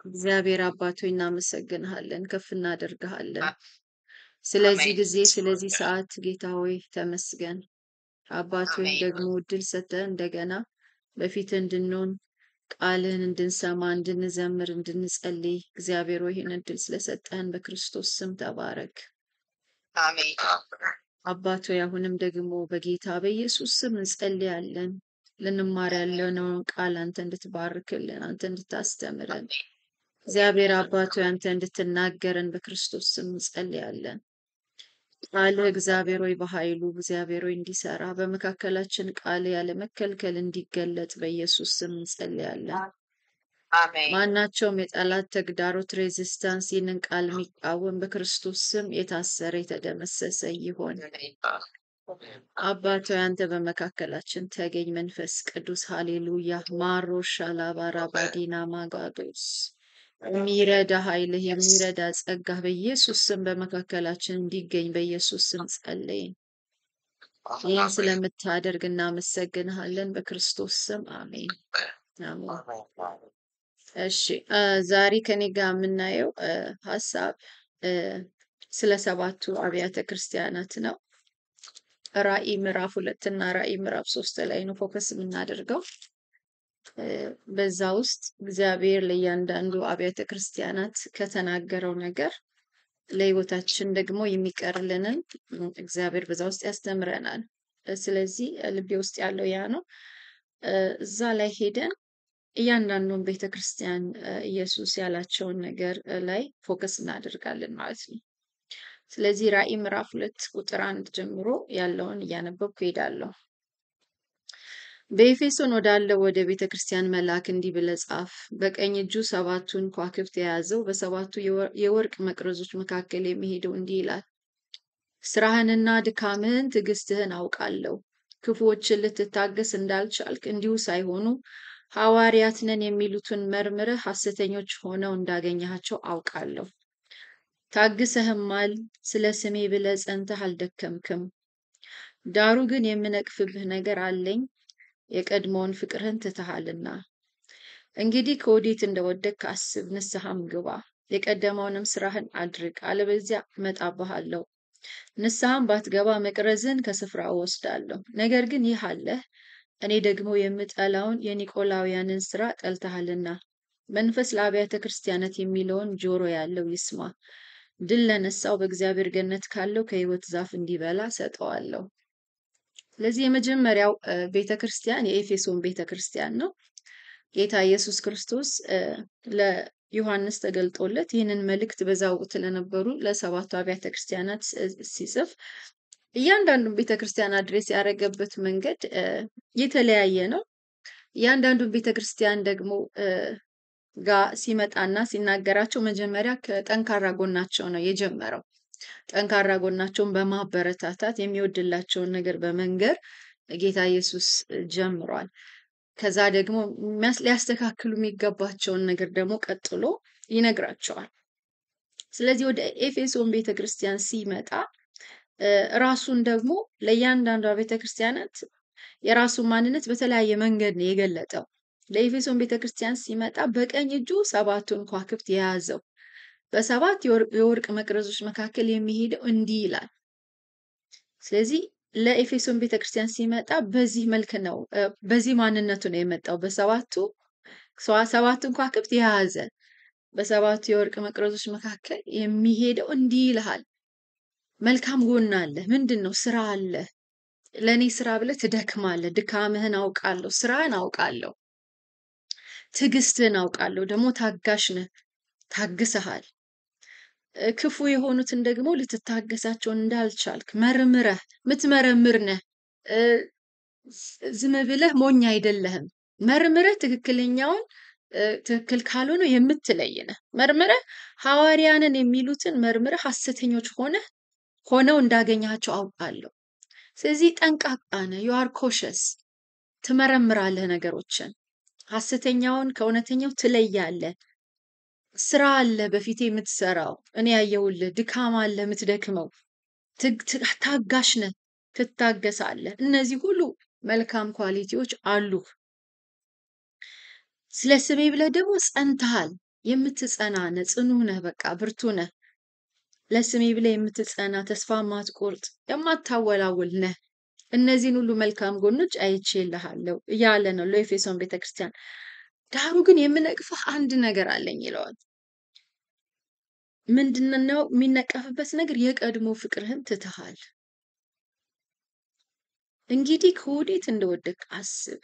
እግዚአብሔር አባት ሆይ እናመሰግንሃለን፣ ከፍ እናደርግሃለን። አ- ስለዚህ አሜን ጊዜ ስለዚህ ሰዓት ጌታ ሆይ ተመስገን። አባት ሆይ አሜን ደግሞ እድል ሰጥተህ እንደገና በፊት እንድንሆን ቃልህን እንድንሰማ፣ እንድንዘምር፣ እንድንጸልይ እግዚአብሔር ሆይ ይህን እድል ስለሰጠህን በክርስቶስ ስም ተባረክ። አሜን አባት ሆይ አሁንም ደግሞ በጌታ በኢየሱስ ስም እንጸልያለን። ልንማር ያለነውን ቃል አንተ እንድትባርክልን፣ አንተ እንድታስተምረን እግዚአብሔር አባት ሆይ አንተ እንድትናገረን በክርስቶስ ስም እንጸልያለን። ቃልህ እግዚአብሔር ሆይ በኃይሉ እግዚአብሔር ሆይ እንዲሰራ በመካከላችን ቃል ያለ መከልከል እንዲገለጥ በኢየሱስ ስም እንጸልያለን። አሜን ማናቸውም የጠላት ተግዳሮት ሬዚስታንስ ይህንን ቃል የሚቃወም በክርስቶስ ስም የታሰረ የተደመሰሰ ይሆን። አባት ሆይ አንተ በመካከላችን ተገኝ። መንፈስ ቅዱስ ሃሌሉያ። ማሮሻ ላባራ ባዲና ማጋዶስ የሚረዳ ኃይልህ የሚረዳ ጸጋ በኢየሱስ ስም በመካከላችን እንዲገኝ በኢየሱስ ስም ጸለይን። ይህን ስለምታደርግ እናመሰግንሃለን በክርስቶስ ስም አሜን አሜን። እሺ ዛሬ ከኔ ጋር የምናየው ሀሳብ ስለ ሰባቱ አብያተ ክርስቲያናት ነው። ራዕይ ምዕራፍ 2 እና ራዕይ ምዕራፍ 3 ላይ ነው ፎከስ የምናደርገው። በዛ ውስጥ እግዚአብሔር ለእያንዳንዱ አብያተ ክርስቲያናት ከተናገረው ነገር ለህይወታችን ደግሞ የሚቀርልንን እግዚአብሔር በዛ ውስጥ ያስተምረናል። ስለዚህ ልቤ ውስጥ ያለው ያ ነው። እዛ ላይ ሄደን እያንዳንዱን ቤተክርስቲያን ኢየሱስ ያላቸውን ነገር ላይ ፎከስ እናደርጋለን ማለት ነው። ስለዚህ ራዕይ ምዕራፍ 2 ቁጥር 1 ጀምሮ ያለውን እያነበብኩ ሄዳለሁ። በኤፌሶን ወዳለው ወደ ቤተክርስቲያን መልአክ እንዲህ ብለህ ጻፍ። በቀኝ እጁ ሰባቱን ከዋክብት የያዘው በሰባቱ የወርቅ መቅረዞች መካከል የሚሄደው እንዲህ ይላል፣ ስራህንና ድካምህን ትዕግስትህን አውቃለሁ። ክፉዎችን ልትታገስ እንዳልቻልክ እንዲሁ ሳይሆኑ ሐዋርያት ነን የሚሉትን መርምረህ ሐሰተኞች ሆነው እንዳገኘሃቸው አውቃለሁ። ታግሰህማል፣ ስለ ስሜ ብለህ ጸንተህ አልደከምክም። ዳሩ ግን የምነቅፍብህ ነገር አለኝ፣ የቀድሞውን ፍቅርህን ትተሃልና። እንግዲህ ከወዴት እንደወደቅክ አስብ፣ ንስሐም ግባ፣ የቀደመውንም ስራህን አድርግ፣ አለበለዚያ እመጣብሃለሁ። ንስሐም ባትገባ መቅረዝን ከስፍራው እወስዳለሁ። ነገር ግን ይህ አለህ፣ እኔ ደግሞ የምጠላውን የኒቆላውያንን ስራ ጠልተሃልና። መንፈስ ለአብያተ ክርስቲያናት የሚለውን ጆሮ ያለው ይስማ። ድል ለነሳው በእግዚአብሔር ገነት ካለው ከሕይወት ዛፍ እንዲበላ ሰጠዋለሁ። ስለዚህ የመጀመሪያው ቤተክርስቲያን የኤፌሶን ቤተክርስቲያን ነው። ጌታ ኢየሱስ ክርስቶስ ለዮሐንስ ተገልጦለት ይህንን መልእክት በዛው ወቅት ለነበሩ ለሰባቱ አብያተ ክርስቲያናት ሲጽፍ እያንዳንዱን ቤተክርስቲያን አድሬስ ያደረገበት መንገድ የተለያየ ነው። እያንዳንዱን ቤተክርስቲያን ደግሞ ጋር ሲመጣና ሲናገራቸው መጀመሪያ ከጠንካራ ጎናቸው ነው የጀመረው። ጠንካራ ጎናቸውን በማበረታታት የሚወድላቸውን ነገር በመንገር ጌታ ኢየሱስ ጀምሯል። ከዛ ደግሞ ሊያስተካክሉ የሚገባቸውን ነገር ደግሞ ቀጥሎ ይነግራቸዋል። ስለዚህ ወደ ኤፌሶን ቤተክርስቲያን ሲመጣ ራሱን ደግሞ ለእያንዳንዷ ቤተክርስቲያናት የራሱን ማንነት በተለያየ መንገድ ነው የገለጠው። ለኤፌሶን ቤተክርስቲያን ሲመጣ በቀኝ እጁ ሰባቱን ከዋክብት የያዘው በሰባት የወርቅ መቅረዞች መካከል የሚሄደው እንዲህ ይላል። ስለዚህ ለኤፌሶን ቤተክርስቲያን ሲመጣ በዚህ መልክ ነው፣ በዚህ ማንነቱ ነው የመጣው። ሰባቱን ከዋክብት የያዘ በሰባቱ የወርቅ መቅረዞች መካከል የሚሄደው እንዲህ ይልሃል። መልካም ጎን አለ። ምንድን ነው? ስራ አለ። ለእኔ ስራ ብለህ ትደክማለህ። ድካምህን አውቃለሁ፣ ስራህን አውቃለሁ፣ ትዕግስትህን አውቃለሁ። ደግሞ ታጋሽ ነህ፣ ታግሰሃል። ክፉ የሆኑትን ደግሞ ልትታገሳቸውን እንዳልቻልክ መርምረህ ምትመረምር ነህ። ዝም ብለህ ሞኝ አይደለህም። መርምረህ ትክክለኛውን ትክክል ካልሆነ የምትለይ ነህ። መርምረህ ሐዋርያንን የሚሉትን መርምረህ ሐሰተኞች ሆነው እንዳገኛቸው አውቃለሁ። ስለዚህ ጠንቃቃ ነህ። ዩ አር ኮሸስ። ትመረምራለህ ነገሮችን። ሐሰተኛውን ከእውነተኛው ትለያለህ። ስራ አለ በፊቴ የምትሰራው፣ እኔ ያየሁልህ። ድካም አለ የምትደክመው። ታጋሽ ነህ፣ ትታገሳለህ። እነዚህ ሁሉ መልካም ኳሊቲዎች አሉ። ስለ ስሜ ብለህ ደግሞ ጸንተሃል። የምትጸና ነህ፣ ጽኑ ነህ፣ በቃ ብርቱ ነህ። ለስሜ ብለህ የምትጸና ተስፋ ማትቆርጥ የማታወላውል ነህ። እነዚህን ሁሉ መልካም ጎኖች አይቼልሃለሁ እያለ ነው ለኤፌሶን ቤተክርስቲያን። ዳሩ ግን የምነቅፍህ አንድ ነገር አለኝ ይለዋል። ምንድነው የሚነቀፍበት ነገር? የቀድሞ ፍቅርህን ትተሃል። እንግዲህ ከወዴት እንደወደቅ አስብ፣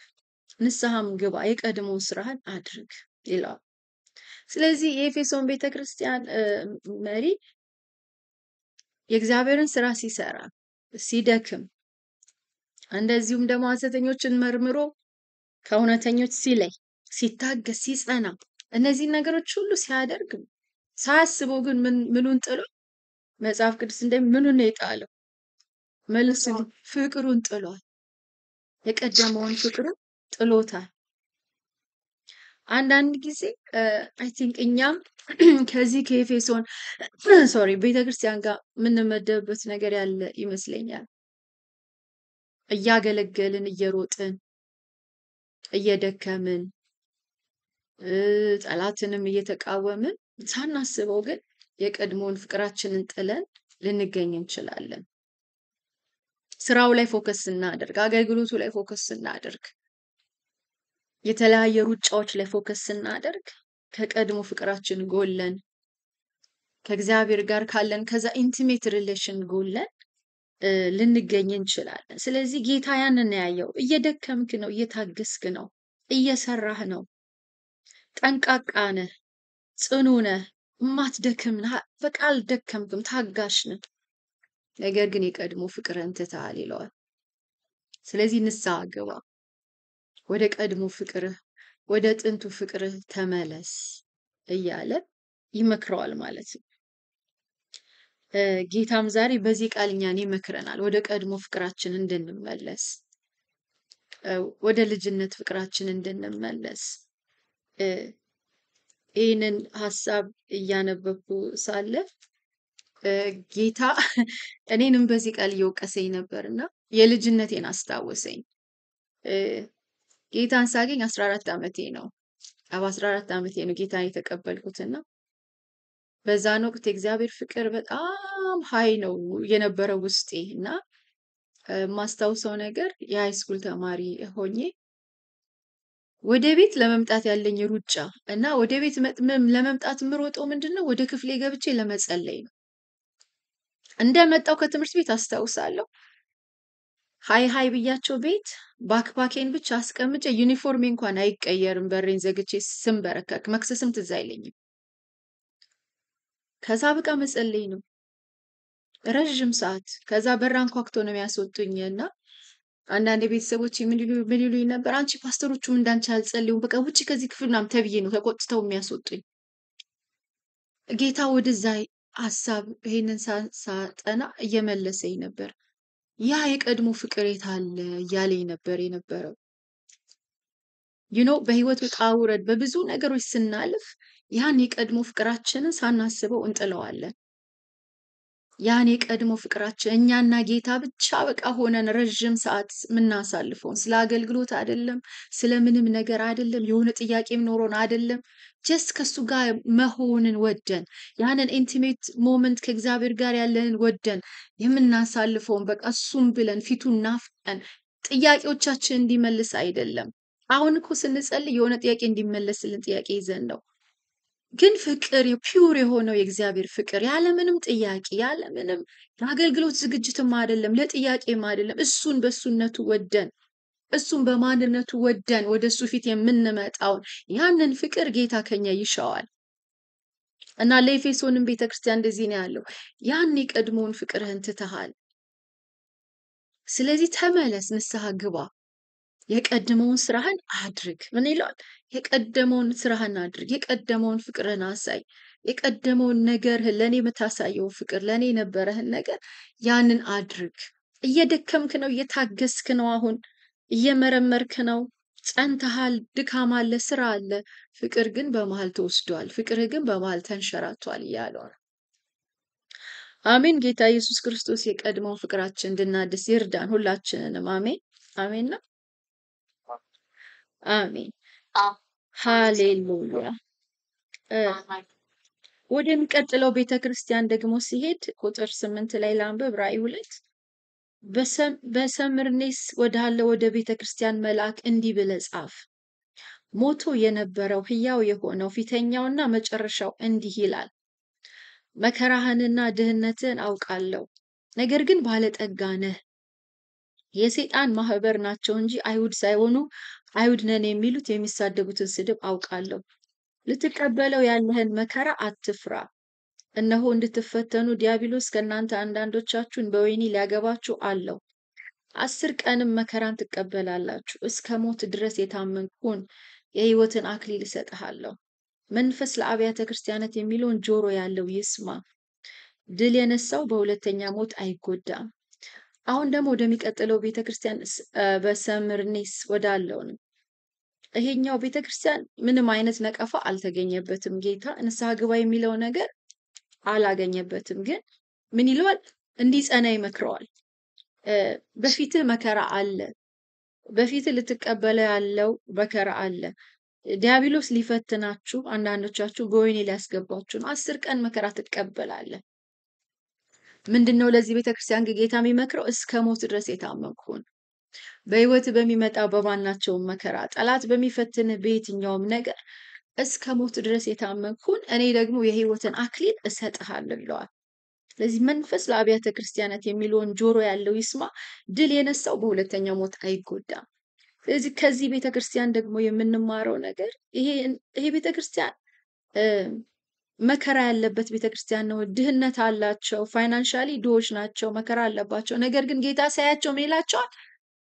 ንስሐም ግባ፣ የቀድሞ ስራህን አድርግ ይለዋል። ስለዚህ የኤፌሶን ቤተክርስቲያን መሪ የእግዚአብሔርን ስራ ሲሰራ ሲደክም፣ እንደዚሁም ደግሞ ሐሰተኞችን መርምሮ ከእውነተኞች ሲለይ፣ ሲታገስ፣ ሲጸና፣ እነዚህ ነገሮች ሁሉ ሲያደርግ ሳያስበው ግን ምኑን ጥሎ መጽሐፍ ቅዱስ ምኑን ነው የጣለው? መልስ ፍቅሩን ጥሏል። የቀደመውን ፍቅሩን ጥሎታል። አንዳንድ ጊዜ አይ ቲንክ እኛም ከዚህ ከኤፌሶን ቤተክርስቲያን ጋር የምንመደብበት ነገር ያለ ይመስለኛል። እያገለገልን እየሮጥን እየደከምን ጠላትንም እየተቃወምን ሳናስበው ግን የቀድሞውን ፍቅራችንን ጥለን ልንገኝ እንችላለን። ስራው ላይ ፎከስ ስናደርግ፣ አገልግሎቱ ላይ ፎከስ ስናደርግ፣ የተለያየ ሩጫዎች ላይ ፎከስ ስናደርግ ከቀድሞ ፍቅራችን ጎለን ከእግዚአብሔር ጋር ካለን ከዛ ኢንቲሜት ሪሌሽን ጎለን ልንገኝ እንችላለን። ስለዚህ ጌታ ያንን ያየው። እየደከምክ ነው፣ እየታገስክ ነው፣ እየሰራህ ነው፣ ጠንቃቃ ነህ፣ ጽኑ ነህ፣ እማትደክም ነህ፣ በቃ አልደከምክም፣ ታጋሽ ነህ። ነገር ግን የቀድሞ ፍቅርህን ትተሃል ይለዋል። ስለዚህ ንስሐ ግባ፣ ወደ ቀድሞ ፍቅርህ፣ ወደ ጥንቱ ፍቅርህ ተመለስ እያለ ይመክረዋል ማለት ነው። ጌታም ዛሬ በዚህ ቃል እኛን ይመክረናል፣ ወደ ቀድሞ ፍቅራችን እንድንመለስ፣ ወደ ልጅነት ፍቅራችን እንድንመለስ። ይህንን ሀሳብ እያነበብኩ ሳለ ጌታ እኔንም በዚህ ቃል እየወቀሰኝ ነበርና የልጅነቴን አስታወሰኝ። ጌታን ሳገኝ 14 ዓመቴ ነው። 14 ዓመቴ ነው ጌታን የተቀበልኩትና በዛን ወቅት የእግዚአብሔር ፍቅር በጣም ሀይ ነው የነበረው ውስጤ እና ማስታውሰው ነገር የሃይስኩል ተማሪ ሆኜ ወደ ቤት ለመምጣት ያለኝ ሩጫ እና ወደ ቤት ለመምጣት የምሮጠው ምንድነው ወደ ክፍሌ ገብቼ ለመጸለይ ነው። እንደመጣው ከትምህርት ቤት አስታውሳለሁ ሃይ ብያቸው ቤት ባክፓኬን ብቻ አስቀምጬ ዩኒፎርሜ እንኳን አይቀየርም በሬን ዘግቼ ስንበረከክ መክሰስም ትዝ አይለኝም። ከዛ በቃ መጸለይ ነው ረጅም ሰዓት። ከዛ በራን ኳክቶ ነው የሚያስወጡኝና አንዳንድ ቤተሰቦች ምን ይሉኝ ነበር፣ አንቺ ፓስተሮቹም እንዳንቺ አልጸልዩም፣ በቃ ውጪ ከዚህ ክፍል ምናምን ተብዬ ነው ተቆጥተው የሚያስወጡኝ። ጌታ ወደዛ ሐሳብ ይሄንን ሳጠና እየመለሰኝ ነበር። ያ የቀድሞ ፍቅር የት አለ እያለኝ ነበር የነበረው። በህይወት ውጣ ውረድ በብዙ ነገሮች ስናልፍ ያን የቀድሞ ፍቅራችንን ሳናስበው እንጥለዋለን። ያን የቀድሞ ፍቅራችን እኛና ጌታ ብቻ በቃ ሆነን ረጅም ሰዓት የምናሳልፈውን ስለ አገልግሎት አይደለም፣ ስለምንም ነገር አይደለም፣ የሆነ ጥያቄም ኖሮን አይደለም፣ ጀስት ከሱ ጋር መሆንን ወደን ያንን ኢንቲሜት ሞመንት ከእግዚአብሔር ጋር ያለንን ወደን የምናሳልፈውን በቃ እሱም ብለን ፊቱን ናፍቀን ጥያቄዎቻችን እንዲመልስ አይደለም። አሁን እኮ ስንጸልይ የሆነ ጥያቄ እንዲመለስልን ጥያቄ ይዘን ነው። ግን ፍቅር ፒውር የሆነው የእግዚአብሔር ፍቅር ያለምንም ጥያቄ ያለምንም ለአገልግሎት ዝግጅትም አይደለም ለጥያቄም አይደለም፣ እሱን በእሱነቱ ወደን እሱን በማንነቱ ወደን ወደ እሱ ፊት የምንመጣውን ያንን ፍቅር ጌታ ከኛ ይሻዋል። እና ለኤፌሶንም ቤተክርስቲያን እንደዚህ ነው ያለው፣ ያን የቀድሞውን ፍቅርህን ትተሃል። ስለዚህ ተመለስ፣ ንስሐ ግባ፣ የቀደመውን ስራህን አድርግ። ምን ይላል? የቀደመውን ስራህን አድርግ፣ የቀደመውን ፍቅርህን አሳይ፣ የቀደመውን ነገርህን ለኔ የምታሳየው ፍቅር ለኔ የነበረህን ነገር ያንን አድርግ። እየደከምክ ነው፣ እየታገስክ ነው፣ አሁን እየመረመርክ ነው፣ ጸንተሃል፣ ድካም አለ፣ ስራ አለ። ፍቅር ግን በመሃል ተወስዷል፣ ፍቅርህ ግን በመሃል ተንሸራቷል እያለው ነው። አሜን። ጌታ ኢየሱስ ክርስቶስ የቀድሞውን ፍቅራችን እንድናድስ ይርዳን ሁላችንንም። አሜን አሜን ነው። አሜን ሃሌሉያ። ወደሚቀጥለው ቤተክርስቲያን ደግሞ ሲሄድ ቁጥር 8 ላይ ላንብብ። ራእይ 2 በሰምርኔስ ወዳለ ወደ ቤተክርስቲያን መልአክ እንዲህ ብለህ ጻፍ። ሞቶ የነበረው ሕያው የሆነው ፊተኛውና መጨረሻው እንዲህ ይላል፣ መከራህንና ድህነትህን አውቃለሁ፣ ነገር ግን ባለጠጋ ነህ። የሰይጣን ማህበር ናቸው እንጂ አይሁድ ሳይሆኑ አይሁድ ነን የሚሉት የሚሳደቡትን ስድብ አውቃለሁ። ልትቀበለው ያለህን መከራ አትፍራ። እነሆ እንድትፈተኑ ዲያብሎስ ከእናንተ አንዳንዶቻችሁን በወህኒ ሊያገባችሁ አለው። 10 ቀንም መከራን ትቀበላላችሁ። እስከ ሞት ድረስ የታመንክ ሁን፣ የሕይወትን አክሊል እሰጥሃለሁ። መንፈስ ለአብያተ ክርስቲያናት የሚለውን ጆሮ ያለው ይስማ። ድል የነሳው በሁለተኛ ሞት አይጎዳም። አሁን ደግሞ ወደሚቀጥለው ቤተክርስቲያን በሰምርኔስ ወዳለው ነው። ይሄኛው ቤተክርስቲያን ምንም አይነት ነቀፋ አልተገኘበትም። ጌታ ንስሐ ግባ የሚለው ነገር አላገኘበትም። ግን ምን ይለዋል? እንዲጸና ይመክረዋል። በፊትህ መከራ አለ፣ በፊትህ ልትቀበለው ያለው መከራ አለ። ዲያብሎስ ሊፈትናችሁ፣ አንዳንዶቻችሁ በወህኒ ሊያስገባችሁ ነው። 10 ቀን መከራ ትቀበላለህ። ምንድነው ለዚህ ቤተክርስቲያን ጌታ የሚመክረው? እስከ ሞት ድረስ የታመንክ ሁን። በህይወት በሚመጣ በማናቸውም መከራ፣ ጠላት በሚፈትንህ በየትኛውም ነገር እስከ ሞት ድረስ የታመንክ ሁን፣ እኔ ደግሞ የህይወትን አክሊል እሰጥሃለሁ ይለዋል። ስለዚህ መንፈስ ለአብያተ ክርስቲያናት የሚለውን ጆሮ ያለው ይስማ። ድል የነሳው በሁለተኛው ሞት አይጎዳም። ስለዚህ ከዚህ ቤተክርስቲያን ደግሞ የምንማረው ነገር ይሄ ቤተክርስቲያን መከራ ያለበት ቤተክርስቲያን ነው። ድህነት አላቸው፣ ፋይናንሻሊ ድሆች ናቸው፣ መከራ አለባቸው። ነገር ግን ጌታ ሳያቸው ምን ይላቸዋል?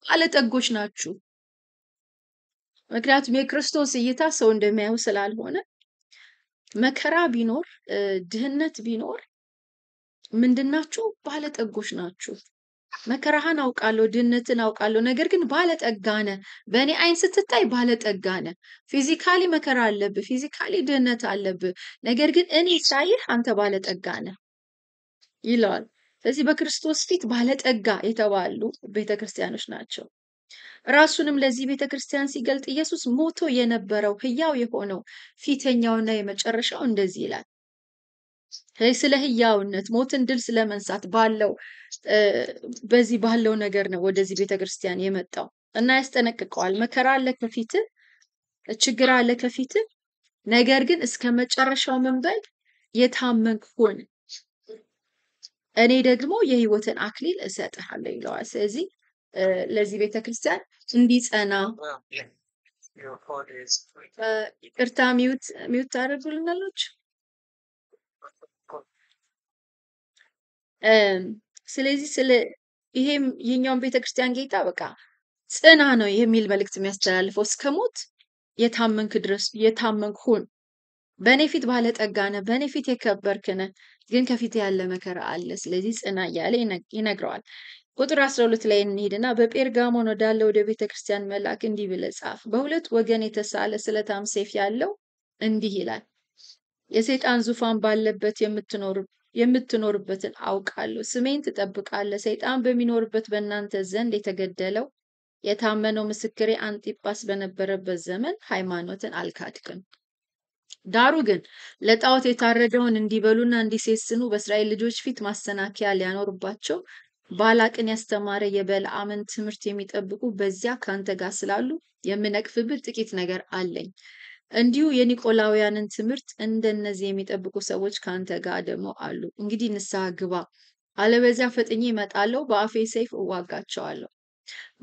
ባለጠጎች ናችሁ። ምክንያቱም የክርስቶስ እይታ ሰው እንደሚያዩ ስላልሆነ መከራ ቢኖር ድህነት ቢኖር ምንድናችሁ? ባለጠጎች ናችሁ። መከራህን አውቃለሁ፣ ድህነትን አውቃለሁ፣ ነገር ግን ባለጠጋ ነህ። በእኔ አይን ስትታይ ባለጠጋ ነህ። ፊዚካሊ መከራ አለብህ፣ ፊዚካሊ ድህነት አለብህ፣ ነገር ግን እኔ ሳይህ አንተ ባለጠጋ ነህ ይለዋል። ስለዚህ በክርስቶስ ፊት ባለጠጋ የተባሉ ቤተክርስቲያኖች ናቸው። ራሱንም ለዚህ ቤተክርስቲያን ሲገልጥ ኢየሱስ ሞቶ የነበረው ሕያው የሆነው ፊተኛውና የመጨረሻው እንደዚህ ይላል። ስለ ሕያውነት ሞትን ድል ስለመንሳት ባለው በዚህ ባለው ነገር ነው ወደዚህ ቤተክርስቲያን የመጣው እና ያስጠነቅቀዋል። መከራ አለ ከፊትህ፣ ችግር አለ ከፊትህ፣ ነገር ግን እስከ መጨረሻው መንበል የታመንክ ሁን፣ እኔ ደግሞ የሕይወትን አክሊል እሰጥሃለሁ ይለዋል። ስለዚህ ለዚህ ቤተክርስቲያን እንዲጸና ይቅርታ ሚውት ታደርጉልናላችሁ። ስለዚህ ይሄም የኛውን ቤተክርስቲያን ጌታ በቃ ጽና ነው የሚል መልእክት የሚያስተላልፈው። እስከ ሞት የታመንክ ድረስ የታመንክ ሁን፣ በእኔ ፊት ባለጠጋ ነህ፣ በእኔ ፊት የከበርክ ነህ፣ ግን ከፊት ያለ መከራ አለ። ስለዚህ ጽና እያለ ይነግረዋል። ቁጥር 12 ላይ እንሂድና በጴርጋሞን ወዳለ ወደ ቤተክርስቲያን መልአክ እንዲህ ብለህ ጻፍ። በሁለት ወገን የተሳለ ስለታም ሰይፍ ያለው እንዲህ ይላል፣ የሰይጣን ዙፋን ባለበት የምትኖርበትን አውቃለሁ። ስሜን ትጠብቃለህ። ሰይጣን በሚኖርበት በእናንተ ዘንድ የተገደለው የታመነው ምስክሬ አንጢጳስ በነበረበት ዘመን ሃይማኖትን አልካድክም። ዳሩ ግን ለጣዖት የታረደውን እንዲበሉና እንዲሴስኑ በእስራኤል ልጆች ፊት ማሰናከያ ሊያኖርባቸው ባላቅን ያስተማረ የበለዓምን ትምህርት የሚጠብቁ በዚያ ካንተ ጋር ስላሉ የምነቅፍብህ ጥቂት ነገር አለኝ። እንዲሁ የኒቆላውያንን ትምህርት እንደነዚህ የሚጠብቁ ሰዎች ካንተ ጋር ደግሞ አሉ። እንግዲህ ንስሐ ግባ፣ አለበዚያ ፈጥኜ እመጣለሁ፣ በአፌ ሰይፍ እዋጋቸዋለሁ።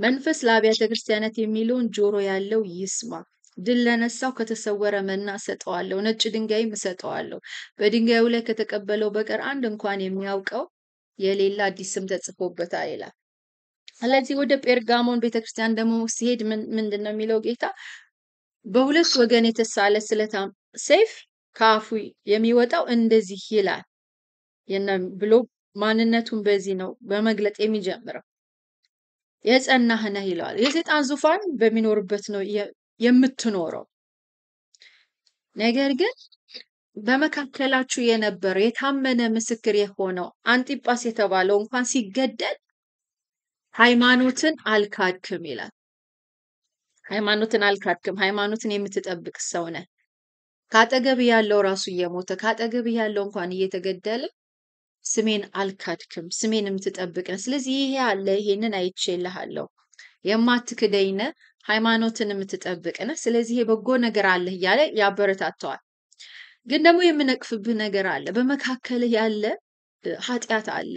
መንፈስ ለአብያተ ክርስቲያናት የሚለውን ጆሮ ያለው ይስማ። ድል ለነሳው ከተሰወረ መና እሰጠዋለሁ፣ ነጭ ድንጋይም እሰጠዋለሁ። በድንጋዩ ላይ ከተቀበለው በቀር አንድ እንኳን የሚያውቀው የሌላ አዲስ ስም ተጽፎበታል ይላል። ስለዚህ ወደ ጴርጋሞን ቤተክርስቲያን ደግሞ ሲሄድ ምንድን ነው የሚለው ጌታ? በሁለት ወገን የተሳለ ስለታም ሰይፍ ከአፉ የሚወጣው እንደዚህ ይላል ብሎ ማንነቱን በዚህ ነው በመግለጥ የሚጀምረው። የጸናህ ነህ ይለዋል። የሰይጣን ዙፋን በሚኖርበት ነው የምትኖረው። ነገር ግን በመካከላችሁ የነበረው የታመነ ምስክር የሆነው አንጢጳስ የተባለው እንኳን ሲገደል ሃይማኖትን አልካድክም ይላል። ሃይማኖትን አልካድክም፣ ሃይማኖትን የምትጠብቅ ሰው ነህ። ካጠገብ ያለው ራሱ እየሞተ ካጠገብ ያለው እንኳን እየተገደለ ስሜን አልካድክም፣ ስሜንም ትጠብቅ ነህ። ስለዚህ ይሄ አለ፣ ይሄንን አይቼልሃለሁ፣ የማትክደኝ ነህ፣ ሃይማኖትን የምትጠብቅ ነህ። ስለዚህ ይሄ በጎ ነገር አለህ እያለ ያበረታተዋል። ግን ደግሞ የምነቅፍብህ ነገር አለ፣ በመካከልህ ያለ ኃጢአት አለ።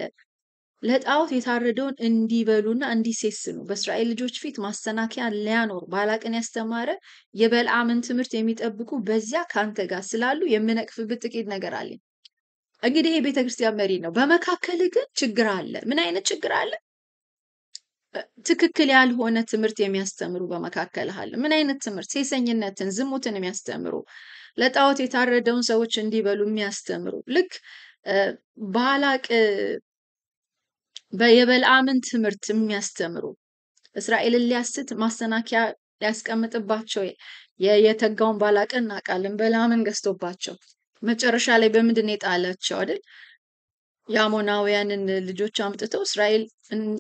ለጣዖት የታረደውን እንዲበሉና እንዲሴስኑ በእስራኤል ልጆች ፊት ማሰናከያ ሊያኖር ባላቅን ያስተማረ የበልዓምን ትምህርት የሚጠብቁ በዚያ ከአንተ ጋር ስላሉ የምነቅፍብህ ጥቂት ነገር አለኝ። እንግዲህ ይሄ ቤተክርስቲያን መሪ ነው። በመካከልህ ግን ችግር አለ። ምን አይነት ችግር አለ? ትክክል ያልሆነ ትምህርት የሚያስተምሩ በመካከልህ አለ። ምን አይነት ትምህርት? ሴሰኝነትን፣ ዝሙትን የሚያስተምሩ ለጣዖት የታረደውን ሰዎች እንዲበሉ የሚያስተምሩ ልክ ባላቅ የበልዓምን ትምህርት የሚያስተምሩ እስራኤልን ሊያስት ማሰናከያ ሊያስቀምጥባቸው የተጋውን ባላቅን እናውቃለን። በልዓምን ገዝቶባቸው መጨረሻ ላይ በምንድን ነው የጣላቸው አይደል? የአሞናውያንን ልጆች አምጥተው እስራኤል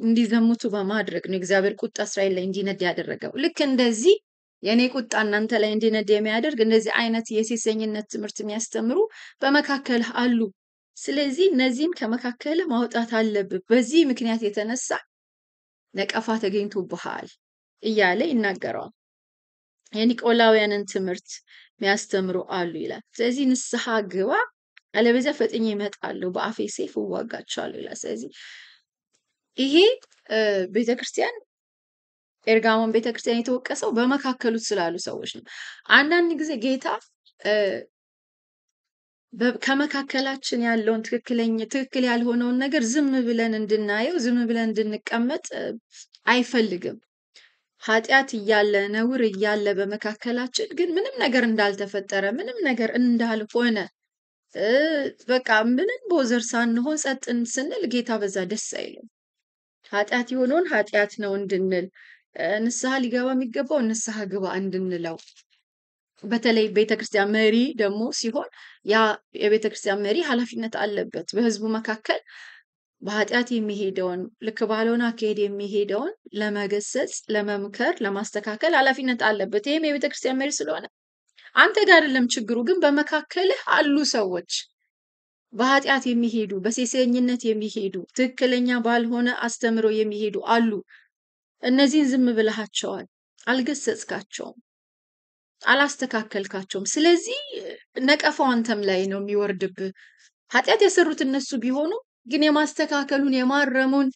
እንዲዘሙቱ በማድረግ ነው የእግዚአብሔር ቁጣ እስራኤል ላይ እንዲነድ ያደረገው። ልክ እንደዚህ የኔ ቁጣ እናንተ ላይ እንዲነድ የሚያደርግ እንደዚህ አይነት የሴሰኝነት ትምህርት የሚያስተምሩ በመካከልህ አሉ። ስለዚህ እነዚህን ከመካከልህ ማውጣት አለብህ። በዚህ ምክንያት የተነሳ ነቀፋ ተገኝቶብሃል እያለ ይናገረዋል። የኒቆላውያንን ትምህርት የሚያስተምሩ አሉ ይላል። ስለዚህ ንስሐ ግባ፣ አለበለዚያ ፈጥኜ እመጣለሁ፣ በአፌ ሰይፍ እዋጋቸዋለሁ ይላል። ስለዚህ ይሄ ቤተክርስቲያን ጴርጋሞን ቤተክርስቲያን የተወቀሰው በመካከሉ ስላሉ ሰዎች ነው። አንዳንድ ጊዜ ጌታ ከመካከላችን ያለውን ትክክል ያልሆነውን ነገር ዝም ብለን እንድናየው፣ ዝም ብለን እንድንቀመጥ አይፈልግም። ኃጢአት እያለ ነውር እያለ በመካከላችን ግን ምንም ነገር እንዳልተፈጠረ ምንም ነገር እንዳልሆነ በቃ ምንም ቦዘር ሳንሆን ጸጥን ስንል ጌታ በዛ ደስ አይልም። ኃጢአት የሆነውን ኃጢአት ነው እንድንል፣ ንስሐ ሊገባ የሚገባው ንስሐ ግባ እንድንለው። በተለይ ቤተክርስቲያን መሪ ደግሞ ሲሆን ያ የቤተክርስቲያን መሪ ኃላፊነት አለበት። በህዝቡ መካከል በኃጢአት የሚሄደውን ልክ ባልሆነ አካሄድ የሚሄደውን ለመገሰጽ፣ ለመምከር፣ ለማስተካከል ኃላፊነት አለበት። ይህም የቤተክርስቲያን መሪ ስለሆነ አንተ ጋር አይደለም ችግሩ፣ ግን በመካከልህ አሉ ሰዎች በኃጢአት የሚሄዱ፣ በሴሰኝነት የሚሄዱ፣ ትክክለኛ ባልሆነ አስተምሮ የሚሄዱ አሉ። እነዚህን ዝም ብለሃቸዋል፣ አልገሰጽካቸውም፣ አላስተካከልካቸውም። ስለዚህ ነቀፋው አንተም ላይ ነው የሚወርድብህ። ኃጢአት የሰሩት እነሱ ቢሆኑ ግን የማስተካከሉን የማረሙን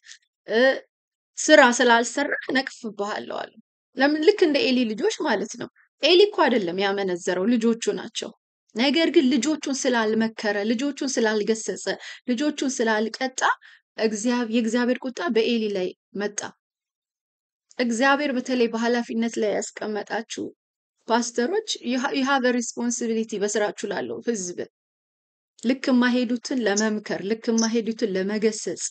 ስራ ስላልሰራህ ነቅፍብሃለሁ አሉ። ለምን? ልክ እንደ ኤሊ ልጆች ማለት ነው። ኤሊ እኮ አይደለም ያመነዘረው፣ ልጆቹ ናቸው። ነገር ግን ልጆቹን ስላልመከረ፣ ልጆቹን ስላልገሰጸ፣ ልጆቹን ስላልቀጣ የእግዚአብሔር ቁጣ በኤሊ ላይ መጣ። እግዚአብሔር በተለይ በኃላፊነት ላይ ያስቀመጣችሁ ፓስተሮች you have a responsibility በስራችሁ ላለው ህዝብ ልክ የማይሄዱትን ለመምከር፣ ልክ የማይሄዱትን ለመገሰጽ፣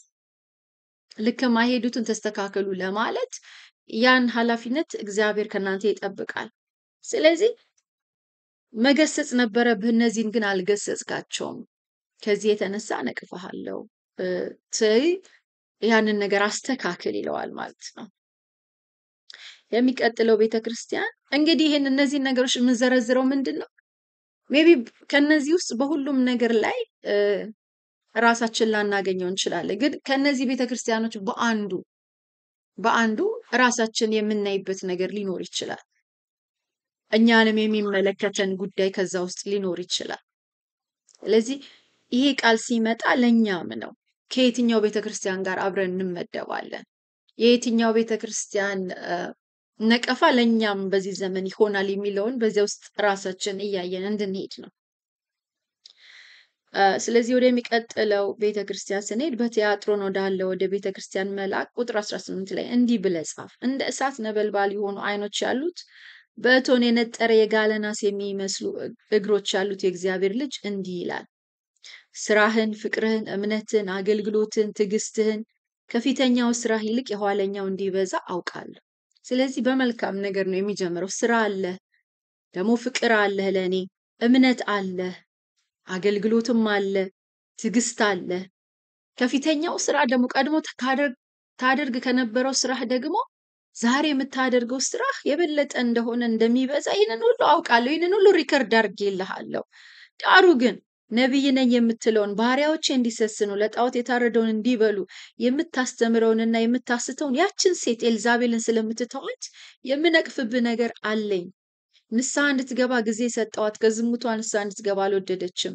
ልክ የማይሄዱትን ተስተካከሉ ለማለት ያን ኃላፊነት እግዚአብሔር ከናንተ ይጠብቃል። ስለዚህ መገሰጽ ነበረብህ፣ እነዚህን ግን አልገሰጽካቸውም። ከዚህ የተነሳ ነቅፈሃለሁ፣ ያንን ነገር አስተካክል ይለዋል ማለት ነው። የሚቀጥለው ቤተክርስቲያን እንግዲህ እነዚህን ነገሮች የምንዘረዝረው ምንድን ነው? ሜቢ ከነዚህ ውስጥ በሁሉም ነገር ላይ ራሳችን ላናገኘው እንችላለን። ግን ከነዚህ ቤተክርስቲያኖች በአንዱ ራሳችን የምናይበት ነገር ሊኖር ይችላል። እኛንም የሚመለከተን ጉዳይ ከዛ ውስጥ ሊኖር ይችላል። ስለዚህ ይሄ ቃል ሲመጣ ለኛም ነው። ከየትኛው ቤተክርስቲያን ጋር አብረን እንመደባለን? የየትኛው ቤተክርስቲያን ነቀፋ ለኛም በዚህ ዘመን ይሆናል የሚለውን በዚያ ውስጥ ራሳችን እያየን እንድንሄድ ነው። ስለዚህ ወደሚቀጥለው ቤተክርስቲያን ስንሄድ በቲያጥሮን ወዳለ ወደ ቤተክርስቲያን መልአክ ቁጥር 18 ላይ እንዲህ ብለህ ጻፍ። እንደ እሳት ነበልባል የሆኑ ዓይኖች ያሉት በእቶን የነጠረ የጋለ ናስ የሚመስሉ እግሮች ያሉት የእግዚአብሔር ልጅ እንዲህ ይላል፣ ስራህን፣ ፍቅርህን፣ እምነትን፣ አገልግሎትን፣ ትዕግስትህን ከፊተኛው ስራህ ይልቅ የኋለኛው እንዲበዛ አውቃለሁ። ስለዚህ በመልካም ነገር ነው የሚጀምረው። ስራ አለ፣ ደግሞ ፍቅር አለ፣ ለኔ እምነት አለ፣ አገልግሎትም አለ፣ ትዕግስት አለ። ከፊተኛው ስራ ደግሞ ቀድሞ ታደርግ ከነበረው ስራህ ደግሞ ዛሬ የምታደርገው ስራህ የበለጠ እንደሆነ እንደሚበዛ ይህንን ሁሉ አውቃለሁ፣ ይህንን ሁሉ ሪከርድ አድርጌልሃለሁ። ዳሩ ግን ነቢይ ነኝ የምትለውን ባሪያዎቼ እንዲሰስኑ ለጣዖት የታረደውን እንዲበሉ የምታስተምረውንና የምታስተውን ያችን ሴት ኤልዛቤልን ስለምትተዋት የምነቅፍብህ ነገር አለኝ። ንስሐ እንድትገባ ጊዜ ሰጠዋት፣ ከዝሙቷ ንስሐ እንድትገባ አልወደደችም።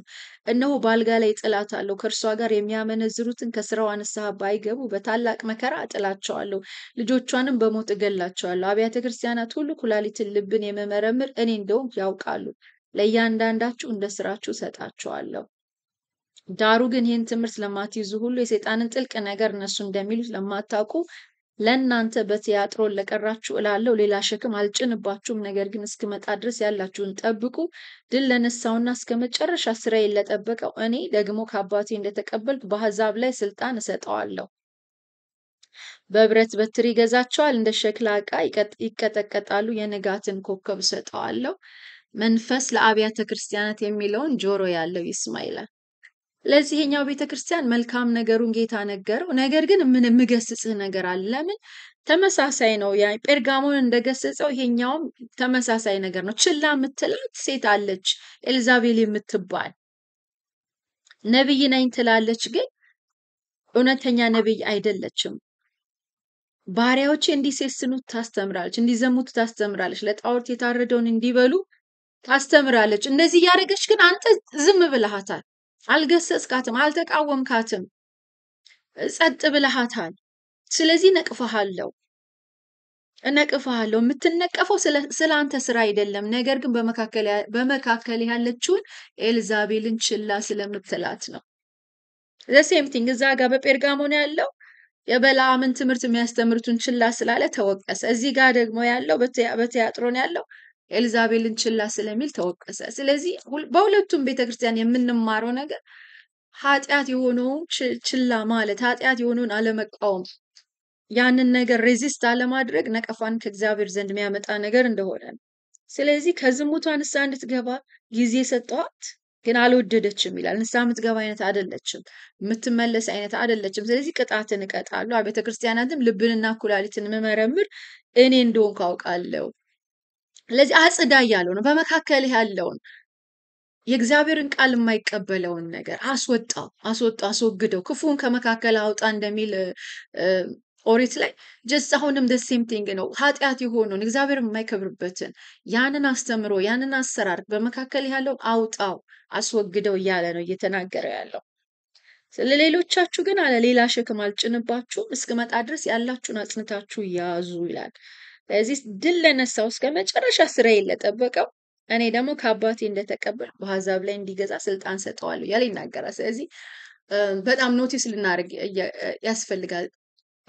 እነሆ በአልጋ ላይ እጥላታለሁ፣ ከእርሷ ጋር የሚያመነዝሩትን ከስራዋ ንስሐ ባይገቡ በታላቅ መከራ እጥላቸዋለሁ፣ ልጆቿንም በሞት እገላቸዋለሁ። አብያተ ክርስቲያናት ሁሉ ኩላሊትን፣ ልብን የምመረምር እኔ እንደሆንኩ ያውቃሉ። ለእያንዳንዳችሁ እንደ ስራችሁ እሰጣችኋለሁ። ዳሩ ግን ይህን ትምህርት ለማትይዙ ሁሉ የሰይጣንን ጥልቅ ነገር እነሱ እንደሚሉት ለማታውቁ ለእናንተ በትያጥሮን ለቀራችሁ እላለሁ፣ ሌላ ሸክም አልጭንባችሁም። ነገር ግን እስክመጣ ድረስ ያላችሁን ጠብቁ። ድል ለነሳውና እስከ መጨረሻ ስራዬን ለጠበቀው እኔ ደግሞ ከአባቴ እንደተቀበልኩ በአሕዛብ ላይ ስልጣን እሰጠዋለሁ። በብረት በትር ይገዛቸዋል፣ እንደ ሸክላ ዕቃ ይቀጠቀጣሉ። የንጋትን ኮከብ እሰጠዋለሁ። መንፈስ ለአብያተ ክርስቲያናት የሚለውን ጆሮ ያለው ይስማ ይላል። ለዚህኛው ቤተክርስቲያን መልካም ነገሩን ጌታ ነገረው። ነገር ግን ምን የምገስጽህ ነገር አለ? ለምን ተመሳሳይ ነው። ያ ጴርጋሞን እንደገሰጸው ይሄኛውም ተመሳሳይ ነገር ነው። ችላ የምትላት ሴት አለች፣ ኤልዛቤል የምትባል ነብይ ነኝ ትላለች፣ ግን እውነተኛ ነብይ አይደለችም። ባሪያዎቼ እንዲሴስኑ ታስተምራለች፣ እንዲዘሙት ታስተምራለች፣ ለጣዖት የታረደውን እንዲበሉ ታስተምራለች። እንደዚህ እያደረገች ግን አንተ ዝም ብለሃታል። አልገሰጽካትም፣ አልተቃወምካትም፣ ጸጥ ብለሃታል። ስለዚህ እነቅፍሃለሁ። የምትነቀፈው ስለ አንተ ስራ አይደለም፣ ነገር ግን በመካከል ያለችውን ኤልዛቤልን ችላ ስለምትላት ነው። ዘሴም ቲንግ እዛ ጋር በጴርጋሞን ያለው የበለዓምን ትምህርት የሚያስተምሩትን ችላ ስላለ ተወቀሰ። እዚህ ጋር ደግሞ ያለው በትያጥሮን ያለው ኤልዛቤልን ችላ ስለሚል ተወቀሰ። ስለዚህ በሁለቱም ቤተክርስቲያን የምንማረው ነገር ኃጢአት የሆነውን ችላ ማለት፣ ኃጢአት የሆነውን አለመቃወም፣ ያንን ነገር ሬዚስት አለማድረግ ነቀፋን ከእግዚአብሔር ዘንድ የሚያመጣ ነገር እንደሆነ ነው። ስለዚህ ከዝሙቷ ንስሐ እንድትገባ ጊዜ ሰጠዋት፣ ግን አልወደደችም ይላል። ንስሐ የምትገባ አይነት አይደለችም፣ የምትመለስ አይነት አይደለችም። ስለዚህ ቅጣትን እቀጣለሁ። አብያተ ክርስቲያናትም ልብንና ኩላሊትን መመረምር እኔ እንደሆንኩ አውቃለሁ። ስለዚህ አጽዳ እያለው ነው። በመካከል ያለውን የእግዚአብሔርን ቃል የማይቀበለውን ነገር አስወግደው፣ ክፉን ከመካከል አውጣ እንደሚል ኦሪት ላይ ጀስት አሁንም ሴም ቲንግ ነው። ኃጢአት የሆነውን እግዚአብሔር የማይከብርበትን ያንን አስተምሮ ያንን አሰራር በመካከል ያለውን አውጣው፣ አስወግደው እያለ ነው እየተናገረ ያለው። ስለሌሎቻችሁ ግን አለ ሌላ ሸክም አልጭንባችሁም፣ እስክመጣ ድረስ ያላችሁን አጽንታችሁ ያዙ ይላል። ስለዚህ ድል ለነሳው እስከ መጨረሻ ስራዬን ለጠበቀው እኔ ደግሞ ከአባቴ እንደተቀበልኩ በአሕዛብ ላይ እንዲገዛ ስልጣን ሰጠዋለሁ እያለ ይናገራል። ስለዚህ በጣም ኖቲስ ልናደርግ ያስፈልጋል።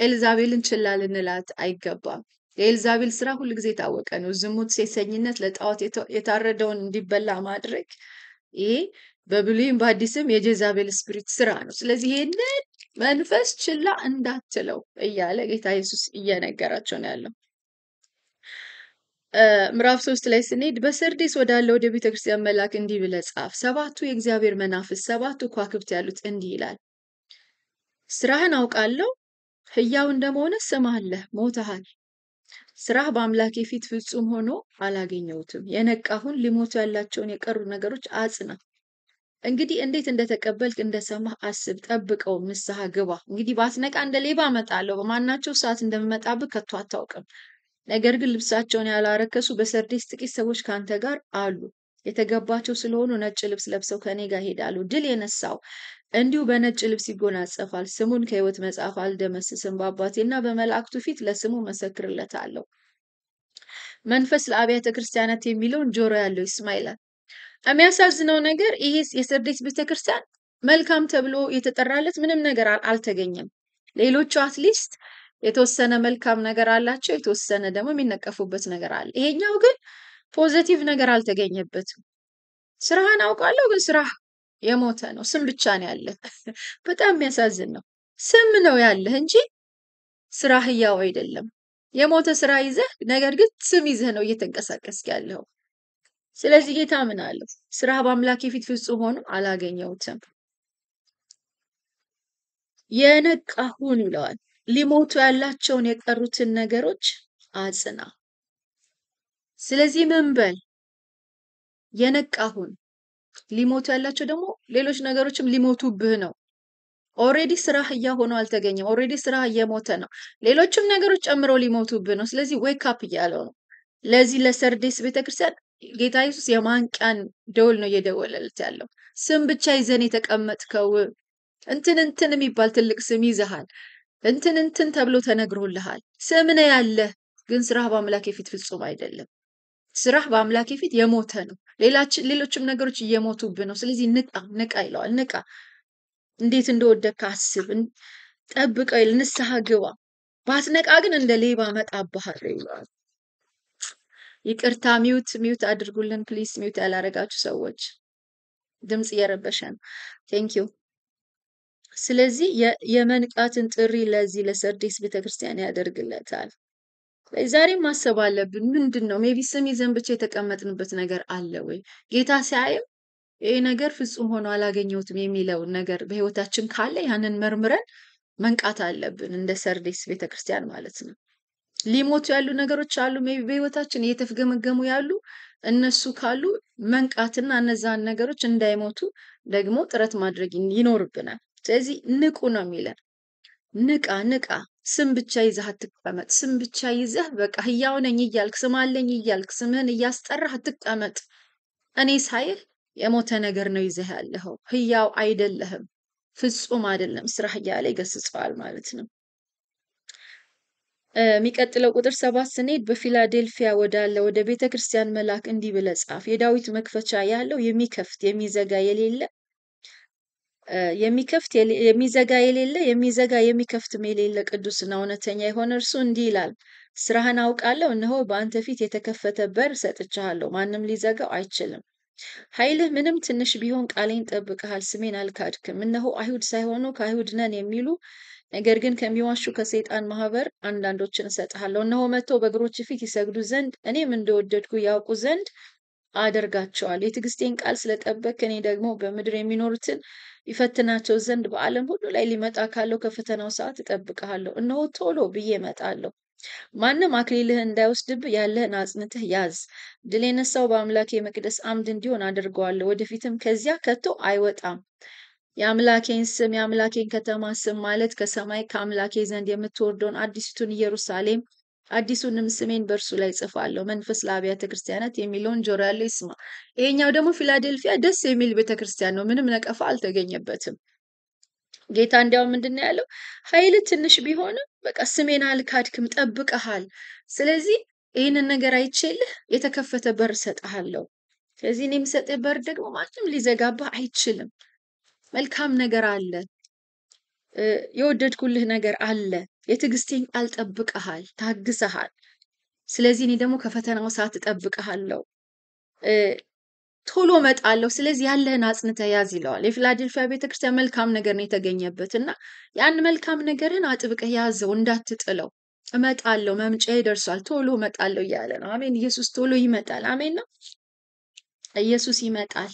ኤልዛቤልን ችላ ልንላት አይገባም። የኤልዛቤል ስራ ሁልጊዜ የታወቀ ነው። ዝሙት፣ ሴሰኝነት፣ ለጣዖት የታረደውን እንዲበላ ማድረግ፣ ይሄ በብሉይም በአዲስም የጄዛቤል ስፒሪት ስራ ነው። ስለዚህ ይሄንን መንፈስ ችላ እንዳትለው እያለ ጌታ ኢየሱስ እየነገራቸው ነው ያለው። ምዕራፍ 3 ላይ ስንሄድ በሰርዴስ ወዳለው ወደ ቤተክርስቲያን መልአክ እንዲህ ብለህ ጻፍ፣ ሰባቱ የእግዚአብሔር መናፍስት ሰባቱ ከዋክብት ያሉት እንዲህ ይላል፣ ስራህን አውቃለሁ፣ ሕያው እንደመሆነ ስም አለህ፣ ሞተሃል። ስራህ በአምላኬ ፊት ፍጹም ሆኖ አላገኘሁትም። የነቃሁን ሊሞቱ ያላቸውን የቀሩ ነገሮች አጽና። እንግዲህ እንዴት እንደተቀበልክ እንደሰማህ አስብ፣ ጠብቀው፣ ንስሐ ግባ። እንግዲህ ባትነቃ እንደ ሌባ እመጣለሁ፣ በማናቸው ሰዓት እንደምመጣብህ ከቶ አታውቅም። ነገር ግን ልብሳቸውን ያላረከሱ በሰርዴስ ጥቂት ሰዎች ከአንተ ጋር አሉ። የተገባቸው ስለሆኑ ነጭ ልብስ ለብሰው ከኔ ጋር ሄዳሉ። ድል የነሳው እንዲሁ በነጭ ልብስ ይጎናጸፋል። ስሙን ከሕይወት መጽሐፍ አልደመስስም። በአባቴና በመላእክቱ ፊት ለስሙ መሰክርለታለሁ። መንፈስ ለአብያተ ክርስቲያናት የሚለውን ጆሮ ያለው ይስማ ይላል። የሚያሳዝነው ነገር ይሄ የሰርዴስ ቤተክርስቲያን መልካም ተብሎ የተጠራለት ምንም ነገር አልተገኘም። ሌሎቹ አትሊስት የተወሰነ መልካም ነገር አላቸው፣ የተወሰነ ደግሞ የሚነቀፉበት ነገር አለ። ይሄኛው ግን ፖዘቲቭ ነገር አልተገኘበትም። ስራህን አውቃለሁ፣ ግን ስራህ የሞተ ነው። ስም ብቻ ነው ያለህ። በጣም የሚያሳዝን ነው። ስም ነው ያለህ እንጂ ስራ ህያው አይደለም። የሞተ ስራ ይዘህ ነገር ግን ስም ይዘህ ነው እየተንቀሳቀስክ ያለው። ስለዚህ ጌታ ምን አለው? ስራህ በአምላኬ ፊት ፍጹም ሆኖ አላገኘሁትም። የነቃሁን ይለዋል። ሊሞቱ ያላቸውን የቀሩትን ነገሮች አጽና። ስለዚህ ምን በል የነቃሁን ሊሞቱ ያላቸው ደግሞ ሌሎች ነገሮችም ሊሞቱብህ ነው። ኦሬዲ ስራህ እየሆነ አልተገኘም። ኦሬዲ ስራህ እየሞተ ነው። ሌሎችም ነገሮች ጨምረው ሊሞቱብህ ነው። ስለዚህ ዌክ አፕ እያለው ነው። ለዚህ ለሰርዴስ ቤተክርስቲያን ጌታ ኢየሱስ የማንቂያን ደውል ነው እየደወለለት ያለው። ስም ብቻ ይዘን የተቀመጥከው እንትን የሚባል ትልቅ ስም ይዘሃል። እንትን ተብሎ ተነግሮልሃል። ስም ነው ያለህ፣ ግን ስራህ በአምላክ ፊት ፍጹም አይደለም። ስራህ በአምላክ ፊት የሞተ ነው። ሌሎችም ነገሮች እየሞቱብህ ነው። ስለዚህ ንቃ ይለዋል። ንቃ፣ እንዴት እንደወደቅክ አስብ፣ ጠብቀው ይል፣ ንስሐ ግባ። ባትነቃ ግን እንደ ሌባ እመጣብሃለሁ ይለዋል። ይቅርታ፣ ሚውት አድርጉልን ፕሊስ። ሚውት ያላረጋችሁ ሰዎች ድምጽ እየረበሸ ነው። ቴንክ ዩ። ስለዚህ የመንቃትን ጥሪ ለዚህ ለሰርዴስ ቤተክርስቲያን ያደርግለታል። ዛሬም ማሰብ አለብን። ምንድን ነው ሜቢ ስም ይዘን ብቻ የተቀመጥንበት ነገር አለ ወይ? ጌታ ሲያየው ይሄ ነገር ፍጹም ሆኖ አላገኘሁትም የሚለውን ነገር በህይወታችን ካለ ያንን መርምረን መንቃት አለብን፣ እንደ ሰርዴስ ቤተክርስቲያን ማለት ነው። ሊሞቱ ያሉ ነገሮች አሉ ሜቢ በህይወታችን እየተፍገመገሙ ያሉ፣ እነሱ ካሉ መንቃትና እነዛን ነገሮች እንዳይሞቱ ደግሞ ጥረት ማድረግ ይኖርብናል። ስለዚህ ንቁ ነው የሚለን። ንቃ። ስም ብቻ ይዘህ አትቀመጥ። ስም ብቻ ይዘህ በቃ ህያው ነኝ እያልክ ስም አለኝ እያልክ ስምህን እያስጠራህ አትቀመጥ። እኔ ሳይህ የሞተ ነገር ነው ይዘህ ያለኸው፣ ህያው አይደለህም፣ ፍጹም አይደለም ስራህ እያለ ይገስጸዋል ማለት ነው። የሚቀጥለው ቁጥር 7 ስንሄድ በፊላዴልፊያ ወዳለ ወደ ቤተ ክርስቲያን መልአክ እንዲህ ብለህ ጻፍ፣ የዳዊት መክፈቻ ያለው የሚከፍት የሚዘጋ የሌለ የሚዘጋ የሚከፍትም የሌለ ቅዱስና እውነተኛ የሆነ እርሱ እንዲህ ይላል፣ ስራህን አውቃለሁ። እነሆ በአንተ ፊት የተከፈተ በር ሰጥቻለሁ፣ ማንም ሊዘጋው አይችልም። ኃይልህ ምንም ትንሽ ቢሆን ቃሌን ጠብቀሃል፣ ስሜን አልካድክም። እነሆ አይሁድ ሳይሆኑ ከአይሁድ ነን የሚሉ ነገር ግን ከሚዋሹ ከሰይጣን ማህበር አንዳንዶችን እሰጥሃለሁ። እነሆ መጥተው በእግሮች ፊት ይሰግዱ ዘንድ እኔም እንደወደድኩ ያውቁ ዘንድ አደርጋቸዋለሁ። የትዕግስቴን ቃል ስለጠበቅ እኔ ደግሞ በምድር የሚኖሩትን ይፈትናቸው ዘንድ በዓለም ሁሉ ላይ ሊመጣ ካለው ከፈተናው ሰዓት እጠብቅሃለሁ። እነሆ ቶሎ ብዬ እመጣለሁ። ማንም አክሊልህን እንዳይወስድብህ ያለህን አጽንተህ ያዝ። ድል የነሳው በአምላኬ መቅደስ አምድ እንዲሆን አድርገዋለሁ፣ ወደፊትም ከዚያ ከቶ አይወጣም። የአምላኬን ስም የአምላኬን ከተማ ስም ማለት ከሰማይ ከአምላኬ ዘንድ የምትወርደውን አዲሲቱን ኢየሩሳሌም አዲሱንም ስሜን በእርሱ ላይ ጽፋለሁ። መንፈስ ለአብያተ ክርስቲያናት የሚለውን ጆሮ ያለው ይስማ። ይሄኛው ደግሞ ፊላዴልፊያ ደስ የሚል ቤተክርስቲያን ነው። ምንም ነቀፋ አልተገኘበትም። ጌታ እንዲያው ምንድን ነው ያለው? ኃይል ትንሽ ቢሆንም በቃ ስሜን አልካድክም፣ ጠብቀሃል። ስለዚህ ይህንን ነገር አይቼልህ የተከፈተ በር እሰጥሃለሁ። ስለዚህ እኔ የምሰጥህ በር ደግሞ ማንም ሊዘጋብህ አይችልም። መልካም ነገር አለ፣ የወደድኩልህ ነገር አለ። የትዕግስቴን ቃል ጠብቀሃል፣ ታግሰሃል። ስለዚህ እኔ ደግሞ ከፈተናው ሰዓት እጠብቀሃለሁ፣ ቶሎ እመጣለሁ። ስለዚህ ያለህን አጽንተህ ያዝ ይለዋል። የፊላዴልፊያ ቤተክርስቲያን መልካም ነገር ነው የተገኘበት እና ያን መልካም ነገርን አጥብቀህ ያዘው፣ እንዳትጥለው። እመጣለሁ፣ መምጫዬ ደርሷል፣ ቶሎ እመጣለሁ እያለ ነው። አሜን። ኢየሱስ ቶሎ ይመጣል። አሜን ነው። ኢየሱስ ይመጣል።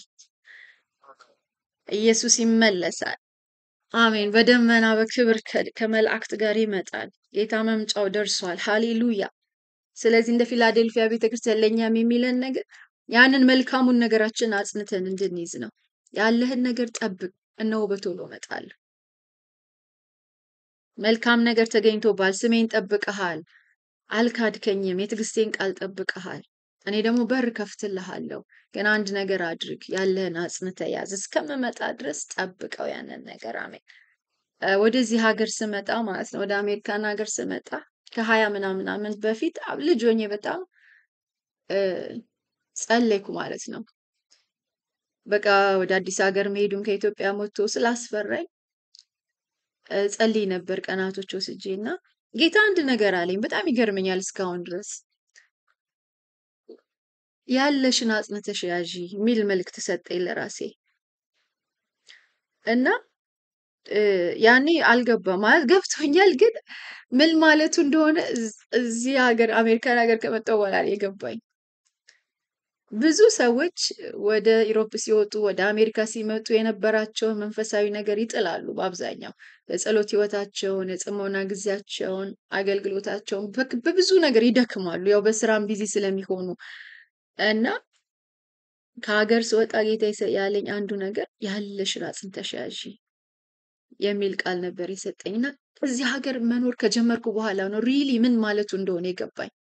ኢየሱስ ይመለሳል። አሜን። በደመና በክብር ከመላእክት ጋር ይመጣል። ጌታ መምጫው ደርሷል። ሃሌሉያ። ስለዚህ እንደ ፊላዴልፊያ ቤተክርስቲያን ለእኛም የሚለን ነገር ያንን መልካሙን ነገራችን አጽንተን እንድንይዝ ነው። ያለህን ነገር ጠብቅ፣ እነሆ በቶሎ እመጣለሁ። መልካም ነገር ተገኝቶብሃል፣ ስሜን ጠብቀሃል፣ አልካድከኝም፣ የትዕግስቴን ቃል ጠብቀሃል። እኔ ደግሞ በር ከፍትልሃለሁ። ግን አንድ ነገር አድርግ፣ ያለህን አጽንተህ ያዝ። እስከምመጣ ድረስ ጠብቀው ያንን ነገር። አሜን። ወደዚህ ሀገር ስመጣ ማለት ነው፣ ወደ አሜሪካን ሀገር ስመጣ ከ20 ምናምን ዓመት በፊት ልጅ ሆኜ በጣም ጸለይኩ ማለት ነው። በቃ ወደ አዲስ ሀገር መሄዱን ከኢትዮጵያ ሞቶ ስላስፈራኝ ጸልይ ነበር ቀናቶች ወስጄ እና ጌታ አንድ ነገር አለኝ። በጣም ይገርመኛል እስካሁን ድረስ። ያለሽን አጽንተሽ ያዢ የሚል መልእክት ሰጠኝ ለራሴ እና ያኔ አልገባም ማለት ገብቶኛል፣ ግን ምን ማለቱ እንደሆነ እዚህ ሀገር አሜሪካን ሀገር ከመጣሁ በኋላ የገባኝ። ብዙ ሰዎች ወደ ኢሮፕ ሲወጡ ወደ አሜሪካ ሲመጡ የነበራቸውን መንፈሳዊ ነገር ይጥላሉ። በአብዛኛው የጸሎት ህይወታቸውን፣ የጽሞና ጊዜያቸውን፣ አገልግሎታቸውን በብዙ ነገር ይደክማሉ። ያው በስራም ቢዚ ስለሚሆኑ እና ከሀገር ስወጣ ጌታ ያለኝ አንዱ ነገር ያለሽን አጽንተሽ ያዢ የሚል ቃል ነበር የሰጠኝ እና እዚህ ሀገር መኖር ከጀመርኩ በኋላ ነው ሪሊ ምን ማለቱ እንደሆነ የገባኝ።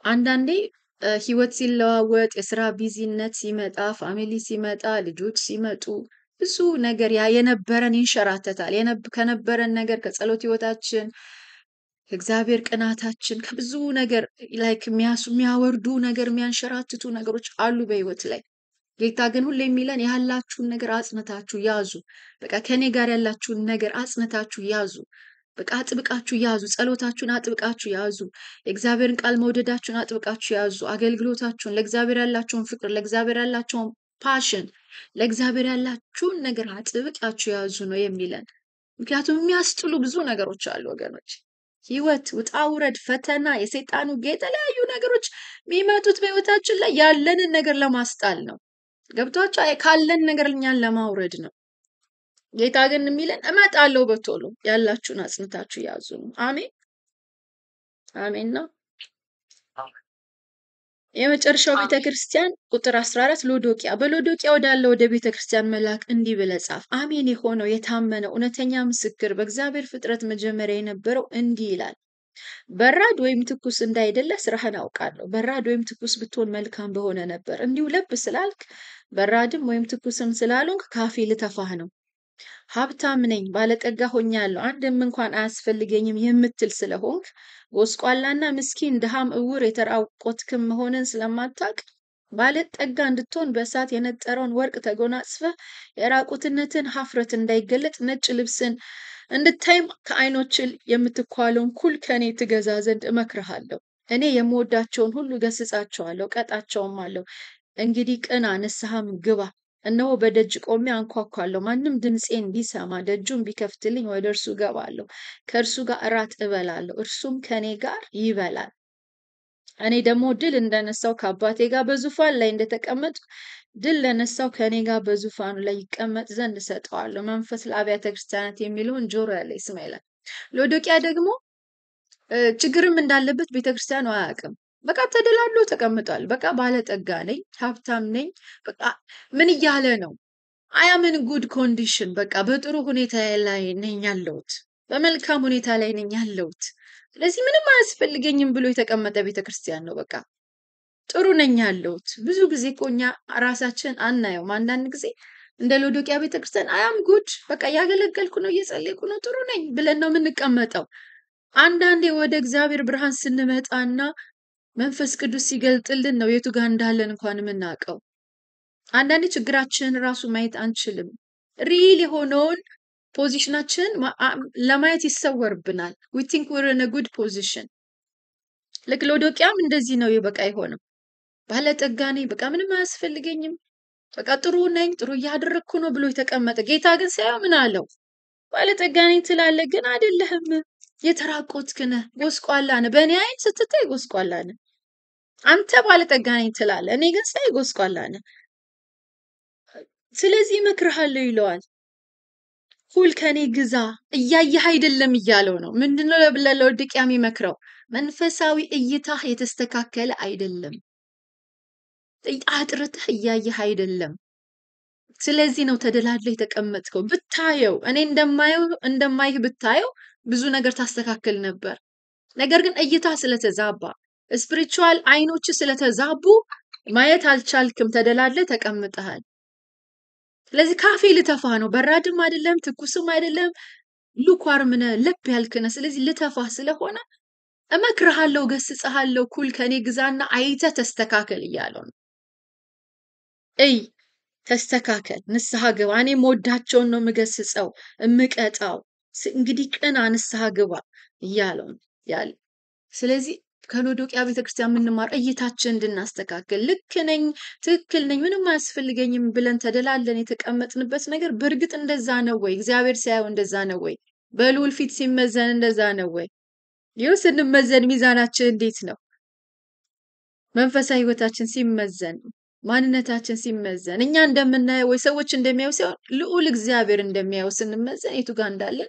አንዳንዴ ህይወት ሲለዋወጥ፣ የስራ ቢዚነት ሲመጣ፣ ፋሚሊ ሲመጣ፣ ልጆች ሲመጡ ብዙ ነገር ያ የነበረን ይንሸራተታል። ከነበረን ነገር ከጸሎት ህይወታችን እግዚአብሔር ቅናታችን ከብዙ ነገር ላይክ የሚያወርዱ ነገር የሚያንሸራትቱ ነገሮች አሉ በህይወት ላይ። ጌታ ግን ሁሌ የሚለን ያላችሁን ነገር አጽንታችሁ ያዙ። በቃ ከኔ ጋር ያላችሁን ነገር አጽንታችሁ ያዙ። በቃ አጥብቃችሁ ያዙ። ጸሎታችሁን አጥብቃችሁ ያዙ። የእግዚአብሔርን ቃል መውደዳችሁን አጥብቃችሁ ያዙ። አገልግሎታችሁን፣ ለእግዚአብሔር ያላችሁን ፍቅር፣ ለእግዚአብሔር ያላችሁን ፓሽን፣ ለእግዚአብሔር ያላችሁን ነገር አጥብቃችሁ ያዙ ነው የሚለን። ምክንያቱም የሚያስጥሉ ብዙ ነገሮች አሉ ወገኖች። ህይወት ውጣ ውረድ፣ ፈተና፣ የሰይጣኑ የተለያዩ ነገሮች የሚመጡት በህይወታችን ላይ ያለንን ነገር ለማስጣል ነው። ገብቷችሁ? ካለን ነገር እኛን ለማውረድ ነው። ጌታ ግን የሚለን እመጣለሁ በቶሎ ያላችሁን አጽንታችሁ ያዙ ነው። አሜን አሜን ነው። የመጨረሻው ቤተክርስቲያን ቁጥር 14 ሎዶቅያ። በሎዶቅያ ወዳለ ወደ ቤተክርስቲያን መልአክ እንዲህ ብለህ ጻፍ። አሜን የሆነው የታመነ እውነተኛ ምስክር በእግዚአብሔር ፍጥረት መጀመሪያ የነበረው እንዲህ ይላል፣ በራድ ወይም ትኩስ እንዳይደለ ስራህን አውቃለሁ። በራድ ወይም ትኩስ ብትሆን መልካም በሆነ ነበር። እንዲሁ ለብ ስላልክ በራድም ወይም ትኩስም ስላልሆንክ ካፌ ልተፋህ ነው። ሀብታም ነኝ ባለጠጋ ሆኛለሁ አንድም እንኳን አያስፈልገኝም የምትል ስለሆንክ ጎስቋላና ምስኪን ድሃም እውር የተራቆትክም መሆንን ስለማታውቅ ባለጠጋ እንድትሆን በእሳት የነጠረውን ወርቅ ተጎናጽፈህ የራቁትነትን ሀፍረት እንዳይገለጥ ነጭ ልብስን እንድታይም ከዓይኖች የምትኳለውን ኩል ከኔ ትገዛ ዘንድ እመክርሃለሁ። እኔ የምወዳቸውን ሁሉ ገስጻቸዋለሁ፣ ቀጣቸውም አለው። እንግዲህ ቅና፣ ንስሐም ግባ። እነሆ በደጅ ቆሜ አንኳኳለሁ። ማንም ድምፄን ቢሰማ ደጁን ቢከፍትልኝ ወደ እርሱ እገባለሁ፣ ከእርሱ ጋር እራት እበላለሁ፣ እርሱም ከኔ ጋር ይበላል። እኔ ደግሞ ድል እንደነሳው ከአባቴ ጋር በዙፋን ላይ እንደተቀመጥኩ ድል ለነሳው ከኔ ጋር በዙፋኑ ላይ ይቀመጥ ዘንድ እሰጠዋለሁ። መንፈስ ለአብያተ ክርስቲያናት የሚለውን ጆሮ ያለ ይስማ ይላል። ሎዶቅያ ደግሞ ችግርም እንዳለበት ቤተክርስቲያኑ አያውቅም። በቃ ተደላድሎ ተቀምጧል። በቃ ባለጠጋ ነኝ፣ ሀብታም ነኝ፣ በቃ ምን እያለ ነው? አያምን ጉድ ኮንዲሽን፣ በቃ በጥሩ ሁኔታ ላይ ነኝ ያለሁት፣ በመልካም ሁኔታ ላይ ነኝ ያለሁት፣ ስለዚህ ምንም አያስፈልገኝም ብሎ የተቀመጠ ቤተክርስቲያን ነው። በቃ ጥሩ ነኝ ያለሁት። ብዙ ጊዜ እኮ እኛ ራሳችን አናየውም። አንዳንድ ጊዜ እንደ ሎዶቅያ ቤተክርስቲያን አያም ጉድ፣ በቃ እያገለገልኩ ነው፣ እየጸለይኩ ነው፣ ጥሩ ነኝ ብለን ነው የምንቀመጠው። አንዳንዴ ወደ እግዚአብሔር ብርሃን ስንመጣና መንፈስ ቅዱስ ሲገልጥልን ነው የቱ ጋር እንዳለን እንኳን የምናውቀው። አንዳንዴ ችግራችንን ራሱ ማየት አንችልም። ሪል የሆነውን ፖዚሽናችን ለማየት ይሰወርብናል። we think we're in a good position። ልክ ሎዶቅያም እንደዚህ ነው። በቃ አይሆንም፣ ባለጠጋ ነኝ፣ በቃ ምንም አያስፈልገኝም፣ በቃ ጥሩ ነኝ፣ ጥሩ እያደረግኩ ነው ብሎ የተቀመጠ። ጌታ ግን ሳይሆን ምን አለው? ባለጠጋ ነኝ ትላለህ፣ ግን አይደለህም። የተራቆትክ ነህ፣ ጎስቋላ ነህ። በእኔ አይን ስትታይ ጎስቋላ ነህ። አንተ ባለጠጋ ነኝ ትላለህ፣ እኔ ግን ሳይ ጎስቋላ ነህ። ስለዚህ እመክርሃለሁ ይለዋል። ሁል ከኔ ግዛ፣ እያየህ አይደለም እያለው ነው። ምንድነው ለሎዶቅያ የሚመክረው? መንፈሳዊ እይታህ የተስተካከለ አይደለም፣ አጥርተህ እያየህ አይደለም። ስለዚህ ነው ተደላድለህ የተቀመጥከው። ብታየው እኔ እንደማይህ ብታየው ብዙ ነገር ታስተካክል ነበር። ነገር ግን እይታ ስለተዛባ፣ ስፒሪቹዋል አይኖች ስለተዛቡ ማየት አልቻልክም። ተደላድለህ ተቀምጠሃል። ስለዚህ ካፌ ልተፋ ነው። በራድም አይደለም፣ ትኩስም አይደለም፣ ሉኳርም ነህ፣ ለብ ያልክ ነህ። ስለዚህ ልተፋ ስለሆነ እመክርሃለሁ፣ ገስጽሃለሁ፣ ኩል ከኔ ግዛና አይተህ ተስተካከል እያለው ነው። እይ ተስተካከል፣ ንስሐ ግባ። እኔ የምወዳቸውን ነው የምገስጸው የምቀጣው። እንግዲህ ቅና፣ ንስሐ ግባ እያለው ነው ያለ። ስለዚህ ከሎዶቅያ ቤተክርስቲያን የምንማር እይታችን እንድናስተካክል፣ ልክ ነኝ፣ ትክክል ነኝ፣ ምንም አያስፈልገኝም ብለን ተደላለን የተቀመጥንበት ነገር በእርግጥ እንደዛ ነው ወይ? እግዚአብሔር ሲያየው እንደዛ ነው ወይ? በልዑል ፊት ሲመዘን እንደዛ ነው ወይ? ይኸው ስንመዘን ሚዛናችን እንዴት ነው? መንፈሳዊ ህይወታችን ሲመዘን ማንነታችን ሲመዘን እኛ እንደምናየው ወይ ሰዎች እንደሚያዩ ሳይሆን ልዑል እግዚአብሔር እንደሚያየው ስንመዘን የቱ ጋር እንዳለ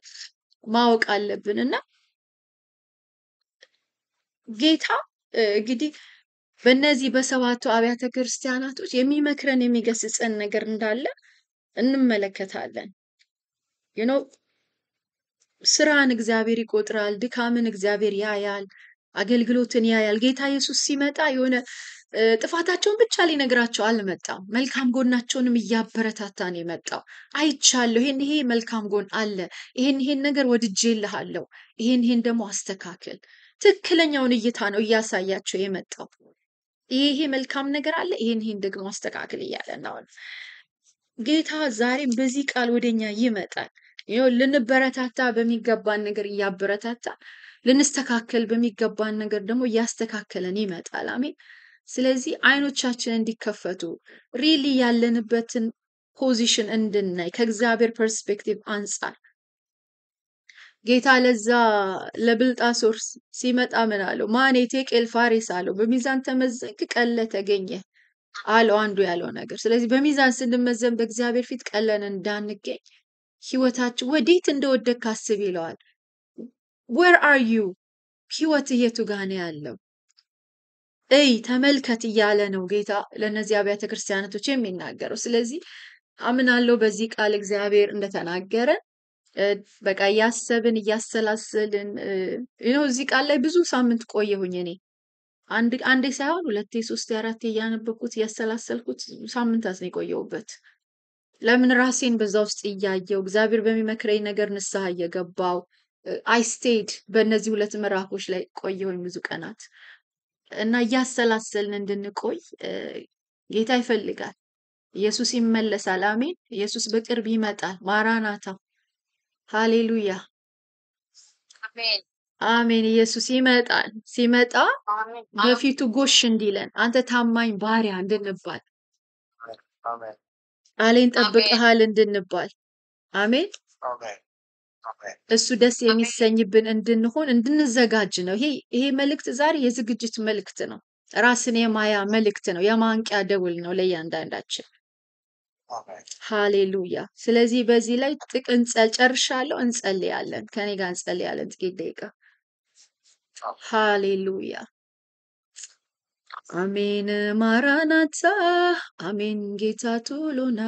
ማወቅ አለብን እና ጌታ እንግዲህ በእነዚህ በሰባቱ አብያተ ክርስቲያናቶች የሚመክረን የሚገስጸን ነገር እንዳለ እንመለከታለን። ስራን እግዚአብሔር ይቆጥራል፣ ድካምን እግዚአብሔር ያያል፣ አገልግሎትን ያያል። ጌታ ኢየሱስ ሲመጣ የሆነ ጥፋታቸውን ብቻ ሊነግራቸው አልመጣም። መልካም ጎናቸውንም እያበረታታ ነው የመጣው። አይቻለሁ፣ ይሄ መልካም ጎን አለ፣ ይሄን ነገር ወድጄልሃለሁ፣ ይሄን ደግሞ አስተካክል። ትክክለኛውን እይታ ነው እያሳያቸው የመጣው። ይሄ መልካም ነገር አለ፣ ይሄን ደግሞ አስተካክል እያለ ነው። ጌታ ዛሬም በዚህ ቃል ወደኛ ይመጣል። ልንበረታታ በሚገባን ነገር እያበረታታ፣ ልንስተካከል በሚገባን ነገር ደግሞ እያስተካከለን ይመጣል። አሜን። ስለዚህ አይኖቻችን እንዲከፈቱ ሪሊ ያለንበትን ፖዚሽን እንድናይ ከእግዚአብሔር ፐርስፔክቲቭ አንጻር ጌታ ለዛ ለብልጣሶር ሲመጣ ምን አለው? ማኔ ቴቄል ፋሪስ አለው። በሚዛን ተመዘንክ ቀለ ተገኘ አለው አንዱ ያለው ነገር። ስለዚህ በሚዛን ስንመዘን በእግዚአብሔር ፊት ቀለን እንዳንገኝ ህይወታችን ወዴት እንደወደቅ አስብ ይለዋል። where are you ህይወት የቱ ጋር ነው ያለው? ተመልከት እያለ ነው ጌታ ለነዚህ አብያተ ክርስቲያናቶች የሚናገረው። ስለዚህ አምናለሁ በዚህ ቃል እግዚአብሔር እንደተናገረ በቃ እያሰብን እያሰላሰልን እዚህ ቃል ላይ ብዙ ሳምንት ቆየሁኝ እኔ አንዴ ሳይሆን ሁለቴ ሶስቴ አራቴ እያነበብኩት እያሰላሰልኩት ሳምንታት ነው የቆየሁበት። ለምን ራሴን በዛ ውስጥ እያየው እግዚአብሔር በሚመክረኝ ነገር ንስሐ እየገባው አይስቴድ በእነዚህ ሁለት ምዕራፎች ላይ ቆየሁኝ ብዙ ቀናት እና እያሰላሰልን እንድንቆይ ጌታ ይፈልጋል። ኢየሱስ ይመለሳል። አሜን። ኢየሱስ በቅርብ ይመጣል። ማራናታ ሃሌሉያ አሜን። ኢየሱስ ይመጣል። ሲመጣ በፊቱ ጎሽ እንዲለን አንተ ታማኝ ባሪያ እንድንባል ቃሌን ጠብቀሃል እንድንባል አሜን። እሱ ደስ የሚሰኝብን እንድንሆን እንድንዘጋጅ ነው። ይሄ መልእክት ዛሬ የዝግጅት መልእክት ነው። ራስን የማያ መልእክት ነው። የማንቂያ ደውል ነው ለእያንዳንዳችን። ሃሌሉያ። ስለዚህ በዚህ ላይ ጨርሻለሁ። እንጸልያለን። ከኔ ጋር እንጸልያለን ጥቂት ደቂቃ። ሃሌሉያ አሜን። ማራናታ አሜን። ጌታ ቶሎና፣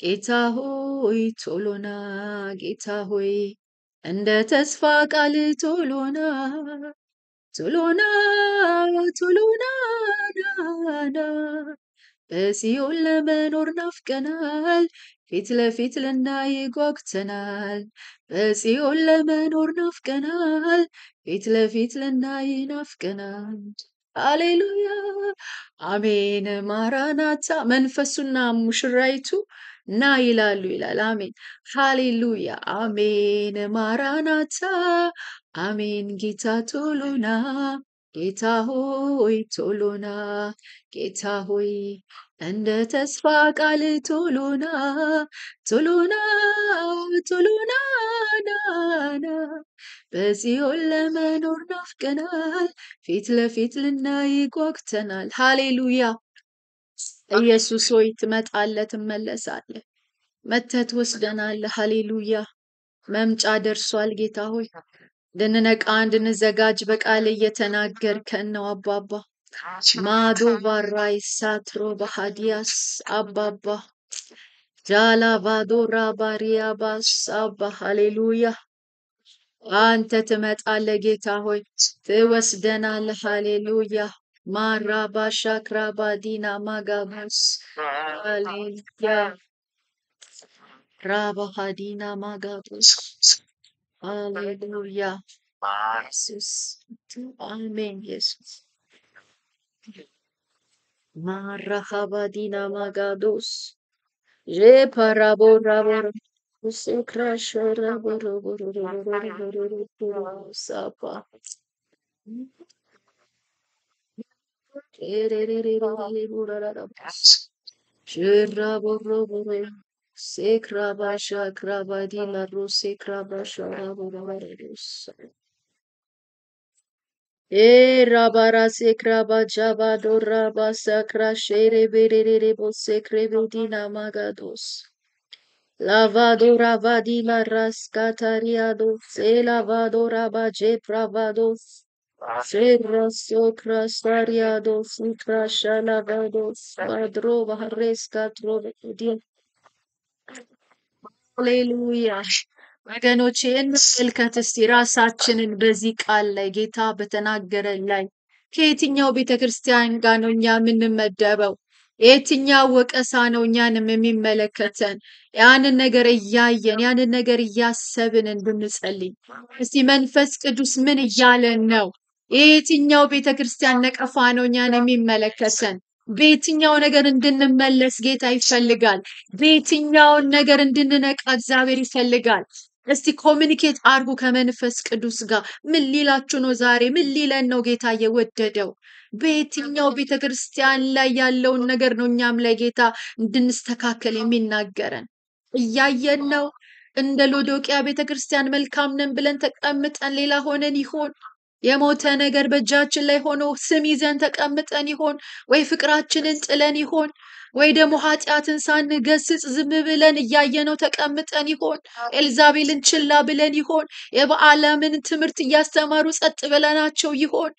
ጌታ ሆይ ቶሎና፣ ጌታ ሆይ እንደ ተስፋ ቃል ቶሎና፣ ቶሎና፣ ቶሎና ናና። በሲኦል ለመኖር ናፍቀናል፣ ፊት ለፊት ልናይ ጓጉተናል። በሲኦል ለመኖር ናፍቀናል፣ ፊት ለፊት ልናይ ናፍቀናል። ሃሌሉያ አሜን። ማራናታ መንፈሱና ሙሽራይቱ ና ይላሉ ይላል። አሜን ሃሌሉያ አሜን። ማራናታ አሜን። ጌታ ቶሎና፣ ጌታ ሆይ ቶሎና፣ ጌታ ሆይ እንደ ተስፋ ቃል ቶሎና፣ ቶሎና፣ ቶሎና ናና። በጽዮን ለመኖር ናፍቀናል፣ ፊት ለፊት ልናይ ጓጉተናል። ሃሌሉያ ኢየሱስ ሆይ ትመጣለህ፣ ትመለሳለህ፣ መተህ ትወስደናለህ። ሃሌሉያ መምጫ ደርሷል። ጌታ ሆይ እንድንነቃ እንድንዘጋጅ በቃል እየተናገርከን ነው አባባ። ማዶ ባራይ ሳትሮ ባህዲያስ አባባ ጃላ ባዶራ ባሪያባስ አባ ሃሌሉያ አንተ ትመጣለህ ጌታ ሆይ ትወስደናለህ። ሃሌሉያ ማራባ ሻክራባ ዲና ማጋባስ ሃሌሉያ ራባ ሃዲና ማጋባስ ሃሌሉያ ኢየሱስ አሜን። ኢየሱስ ማራሃባ ዲና ማጋዶስ ጄፓራቦራቦራ Sapa. Sekrabasha krabadila ro sekrabasha raborabarus. Rabara sekraba jaba doraba sakra shere berere bo sekre bedina magados. Lavadora vadila rascatariado, se lavadora baje pravados, serra socra stariados, utra shalavados, madrova resca trovedia. ሃሌሉያ ወገኖቼ እንመልከት እስቲ ራሳችንን በዚህ ቃል ላይ ጌታ በተናገረን ላይ ከየትኛው ቤተክርስቲያን ጋር ነው እኛ የምንመደበው? የትኛው ወቀሳ ነው እኛንም የሚመለከተን? ያንን ነገር እያየን ያንን ነገር እያሰብን እንድንጸልይ እስቲ መንፈስ ቅዱስ ምን እያለን ነው? የትኛው ቤተክርስቲያን ነቀፋ ነው እኛን የሚመለከተን? በየትኛው ነገር እንድንመለስ ጌታ ይፈልጋል? በየትኛውን ነገር እንድንነቃ እግዚአብሔር ይፈልጋል? እስቲ ኮሚኒኬት አርጉ ከመንፈስ ቅዱስ ጋር። ምን ሊላችሁ ነው ዛሬ? ምን ሊለን ነው ጌታ የወደደው? በየትኛው ቤተክርስቲያን ላይ ያለውን ነገር ነው እኛም ላይ ጌታ እንድንስተካከል የሚናገረን? እያየን ነው። እንደ ሎዶቅያ ቤተክርስቲያን መልካም ነን ብለን ተቀምጠን ሌላ ሆነን ይሆን? የሞተ ነገር በእጃችን ላይ ሆኖ ስም ይዘን ተቀምጠን ይሆን? ወይ ፍቅራችንን ጥለን ይሆን? ወይ ደግሞ ኃጢአትን ሳንገስጽ ዝም ብለን እያየነው ተቀምጠን ይሆን? ኤልዛቤልን ችላ ብለን ይሆን? የበዓላምን ትምህርት እያስተማሩ ጸጥ ብለናቸው ይሆን?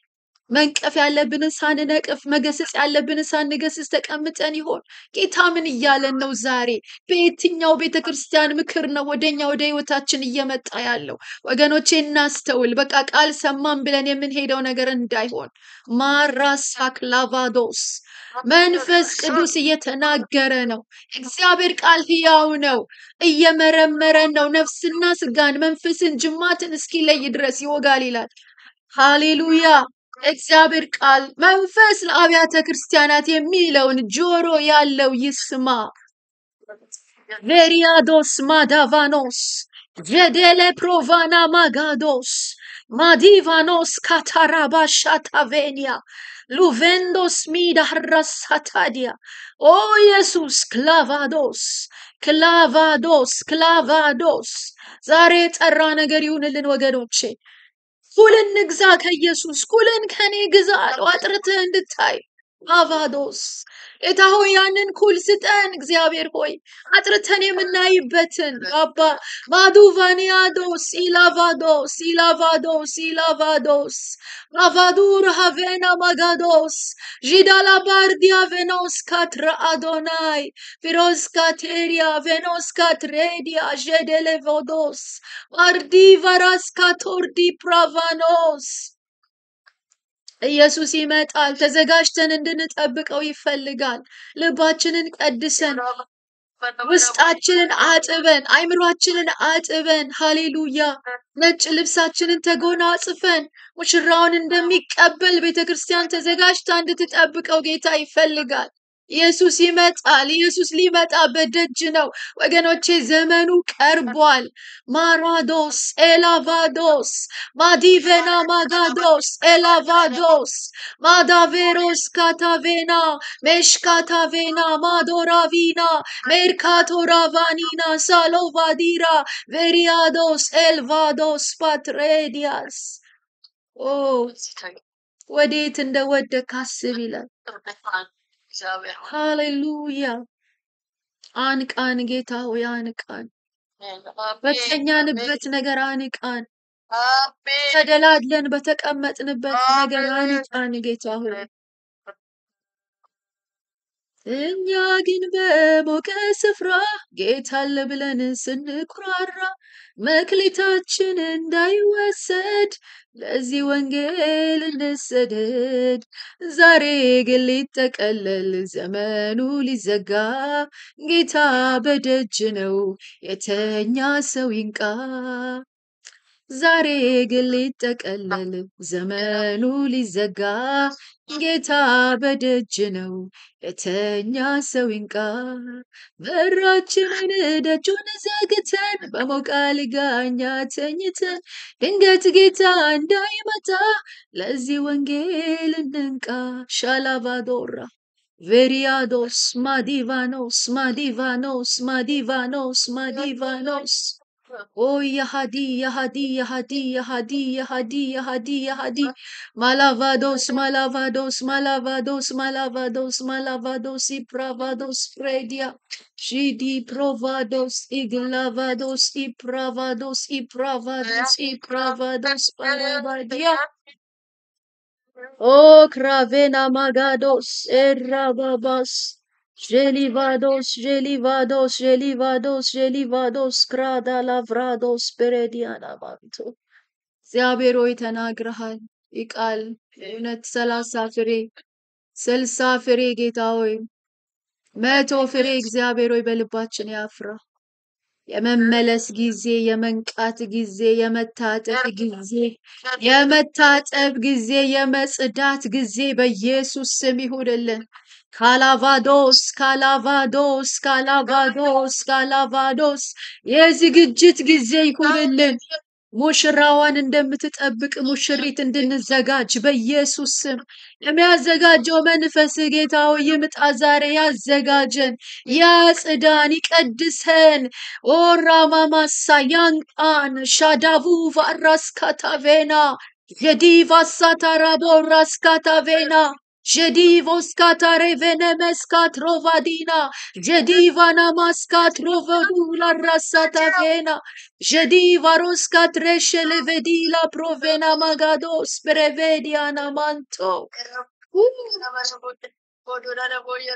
መንቀፍ ያለብንን ሳንነቅፍ መገሰጽ ያለብንን ሳንገስጽ ተቀምጠን ይሆን? ጌታ ምን እያለን ነው ዛሬ? በየትኛው ቤተክርስቲያን ምክር ነው ወደኛ ወደ ህይወታችን እየመጣ ያለው? ወገኖቼ እናስተውል። በቃ ቃል ሰማን ብለን የምንሄደው ነገር እንዳይሆን። ማራሳክ ላቫዶስ መንፈስ ቅዱስ እየተናገረ ነው። እግዚአብሔር ቃል ሕያው ነው፣ እየመረመረን ነው። ነፍስና ስጋን መንፈስን ጅማትን እስኪለይ ድረስ ይወጋል ይላል። ሃሌሉያ። እግዚአብሔር ቃል መንፈስ ለአብያተ ክርስቲያናት የሚለውን ጆሮ ያለው ይስማ። ቬሪያዶስ ማዳቫኖስ ጀደለ ፕሮቫና ማጋዶስ ማዲቫኖስ ካታራባ ሻታቬኒያ ሉቬንዶስ ሚዳራሳታዲያ ኦ ኢየሱስ ክላቫዶስ ክላቫዶስ ክላቫዶስ ዛሬ የጠራ ነገር ይሁንልን ወገኖቼ። ኩልን ንግዛ ከኢየሱስ ኩልን ከኔ ግዛ አለው አጥርተህ እንድታይ። አቫዶስ ጌታ ሆይ ያንን ኩል ስጠን እግዚአብሔር ሆይ አጥርተን የምናይበትን አባ ማዱቫኒያዶስ ኢላቫዶስ ኢላቫዶስ ኢላቫዶስ አቫዱር ሃቬና ማጋዶስ ጂዳላ ባርዲያ ቬኖስ ካትራ አዶናይ ፊሮስ ካቴሪያ ቬኖስ ካትሬዲያ ጀደሌቮዶስ አርዲ ቫራስ ካቶርዲ ፕራቫኖስ ኢየሱስ ይመጣል። ተዘጋጅተን እንድንጠብቀው ይፈልጋል። ልባችንን ቀድሰን ውስጣችንን አጥበን አይምሯችንን አጥበን ሃሌሉያ ነጭ ልብሳችንን ተጎናጽፈን ሙሽራውን እንደሚቀበል ቤተክርስቲያን ተዘጋጅታ እንድትጠብቀው ጌታ ይፈልጋል። ኢየሱስ ይመጣል። ኢየሱስ ሊመጣ በደጅ ነው ወገኖቼ፣ ዘመኑ ቀርቧል። ማራዶስ ኤላቫዶስ ማዲቬና ማጋዶስ ኤላቫዶስ ማዳቬሮስ ካታቬና ሜሽካታቬና ማዶራቪና ሜርካቶራቫኒና ሳሎቫዲራ ቬሪያዶስ ኤልቫዶስ ፓትሬዲያስ ኦ ወዴት እንደወደቅ አስብ ይላል። ሃሌሉያ አንቃን ጌታ ሆይ አንቃን፣ በተኛንበት ነገር አንቃን፣ ተደላድለን በተቀመጥንበት ነገር አንቃን ጌታ ሆይ። እኛ ግን በሞቀ ስፍራ ጌታ አለ ብለን ስንኩራራ መክሊታችን እንዳይወሰድ ለዚህ ወንጌል እንሰደድ። ዛሬ ግን ሊጠቀለል ዘመኑ ሊዘጋ ጌታ በደጅ ነው፣ የተኛ ሰው ይንቃ። ዛሬ ግን ሊጠቀለል ዘመኑ ሊዘጋ ጌታ በደጅ ነው፣ የተኛ ሰው ይንቃ። በራችንን ደጁን ዘግተን በሞቀ አልጋኛ ተኝተን ድንገት ጌታ እንዳይመጣ ለዚህ ወንጌል እንንቃ። ሻላቫዶራ ቬሪያዶስ ማዲቫኖስ ማዲቫኖስ ማዲቫኖስ ማዲቫኖስ Oh, Yahadi, Yahadi, Yahadi, Yahadi, Yahadi, Yahadi, Yahadi. Malavados, Malavados, Malavados, Malavados, Malavados, Ipravados, Predia. Shidi provados, Iglavados, Ipravados, Ipravados, Ipravados, Paravadia. Oh, Cravena Magados, Errababas. Gelivados, Gelivados, Gelivados, Gelivados, Crada Lavrados, Perediana Manto. እግዚአብሔር ሆይ ተናግረሃል። ይህ ቃል እውነት 30 ፍሬ 60 ፍሬ ጌታ ሆይ 100 ፍሬ እግዚአብሔር ሆይ በልባችን ያፍራ። የመመለስ ጊዜ፣ የመንቃት ጊዜ፣ የመታጠብ ጊዜ፣ የመታጠብ ጊዜ፣ የመጽዳት ጊዜ በኢየሱስ ስም ይሁንልን። ካላቫዶስ ካላቫዶስ ካላቫዶስ ካላቫዶስ የዝግጅት ጊዜ ይሁንልን። ሙሽራዋን እንደምትጠብቅ ሙሽሪት እንድንዘጋጅ በኢየሱስ ስም የሚያዘጋጀው መንፈስ ጌታ ሆይ ይምጣ ዛሬ። ያዘጋጀን፣ ያጽዳን፣ ይቀድሰን። ኦራማማሳ ያንቃን ሻዳቡ ቫራስካታቬና የዲቫሳታራቦ ራስካታቬና Jedivoscatare venemescat rovadina, Jedivana mascat rovodula rasatavena, Jedivaroscat reshele vedila provena magados prevediana manto.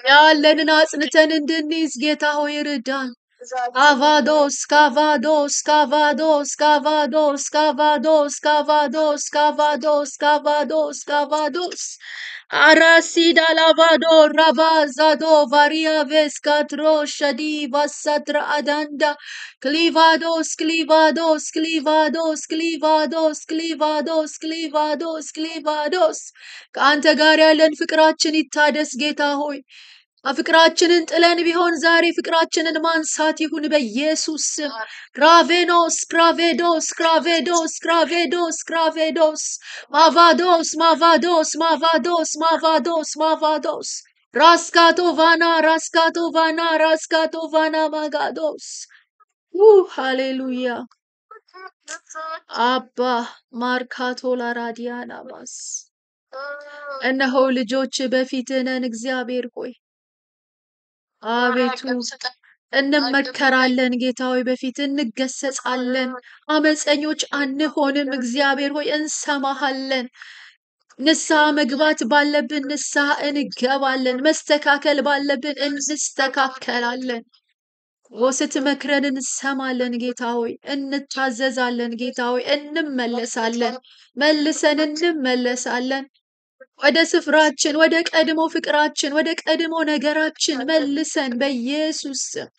ያለንን አጽንተን እንድንይዝ ጌታ ሆይ እርዳን። Cavados, Cavados, Cavados, Cavados, Cavados, Cavados, Cavados, Cavados, Cavados. Arasida lavado, rabazado, varia vescatro, shadi, vasatra adanda. Clivados, clivados, clivados, clivados, clivados, clivados, clivados. ከአንተ ጋር ያለን ፍቅራችን ይታደስ ጌታ ሆይ። ፍቅራችንን ጥለን ቢሆን ዛሬ ፍቅራችንን ማንሳት ይሁን በኢየሱስ ስም። ክራቬኖስ ክራቬዶስ ክራቬዶስ ክራቬዶስ ክራቬዶስ ማቫዶስ ማቫዶስ ማቫዶስ ማቫዶስ ማቫዶስ ራስካቶቫና ራስካቶቫና ራስካቶቫና ማጋዶስ ሃሌሉያ አባ ማርካቶ ላራዲያና ማስ እነሆ ልጆች በፊትህ ነን እግዚአብሔር ሆይ አቤቱ እንመከራለን ጌታ ሆይ በፊት እንገሰጻለን። አመፀኞች አንሆንም እግዚአብሔር ሆይ እንሰማሃለን። ንስሐ መግባት ባለብን ንስሐ እንገባለን። መስተካከል ባለብን እንስተካከላለን። ስትመክረን እንሰማለን ጌታ ሆይ፣ እንታዘዛለን ጌታ ሆይ፣ እንመለሳለን። መልሰን እንመለሳለን። ወደ ስፍራችን፣ ወደ ቀድሞ ፍቅራችን፣ ወደ ቀድሞ ነገራችን መልሰን በኢየሱስ ስም።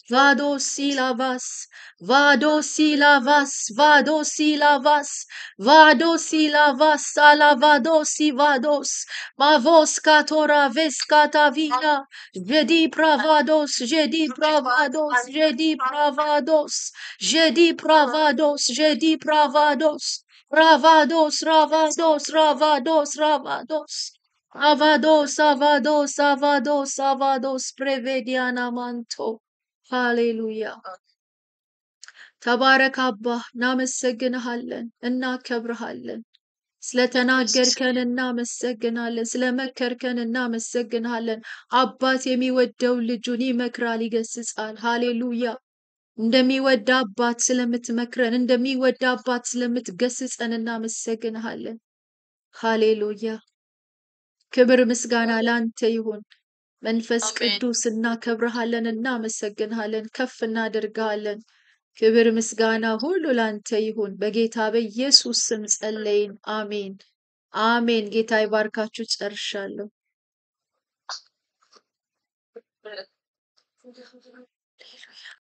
Vado silavas, vado silavas, vado silavas, vado silavas, salavado sivados, mavos catora vescatavina, jedi pravados, jedi pravados, jedi pravados, jedi pravados, jedi pravados. Ravados, ravados, ravados, ravados. Avados, avados, avados, avados, prevediana manto. ሃሌሉያ ተባረክ አባ፣ እናመሰግንሃለን፣ እናከብርሃለን። ስለተናገርከን እናመሰግናለን፣ ስለመከርከን እናመሰግንሃለን። አባት የሚወደው ልጁን ይመክራል፣ ይገስጻል። ሃሌሉያ እንደሚወድ አባት ስለምትመክረን፣ እንደሚወድ አባት ስለምትገስጸን እናመሰግንሃለን። ሃሌሉያ ክብር ምስጋና ላንተ ይሁን። መንፈስ ቅዱስ እናከብርሃለን፣ እናመሰግንሃለን፣ ከፍ እናደርግሃለን። ክብር ምስጋና ሁሉ ላንተ ይሁን። በጌታ በኢየሱስ ስም ጸለይን። አሜን አሜን። ጌታ ይባርካችሁ። ጨርሻለሁ።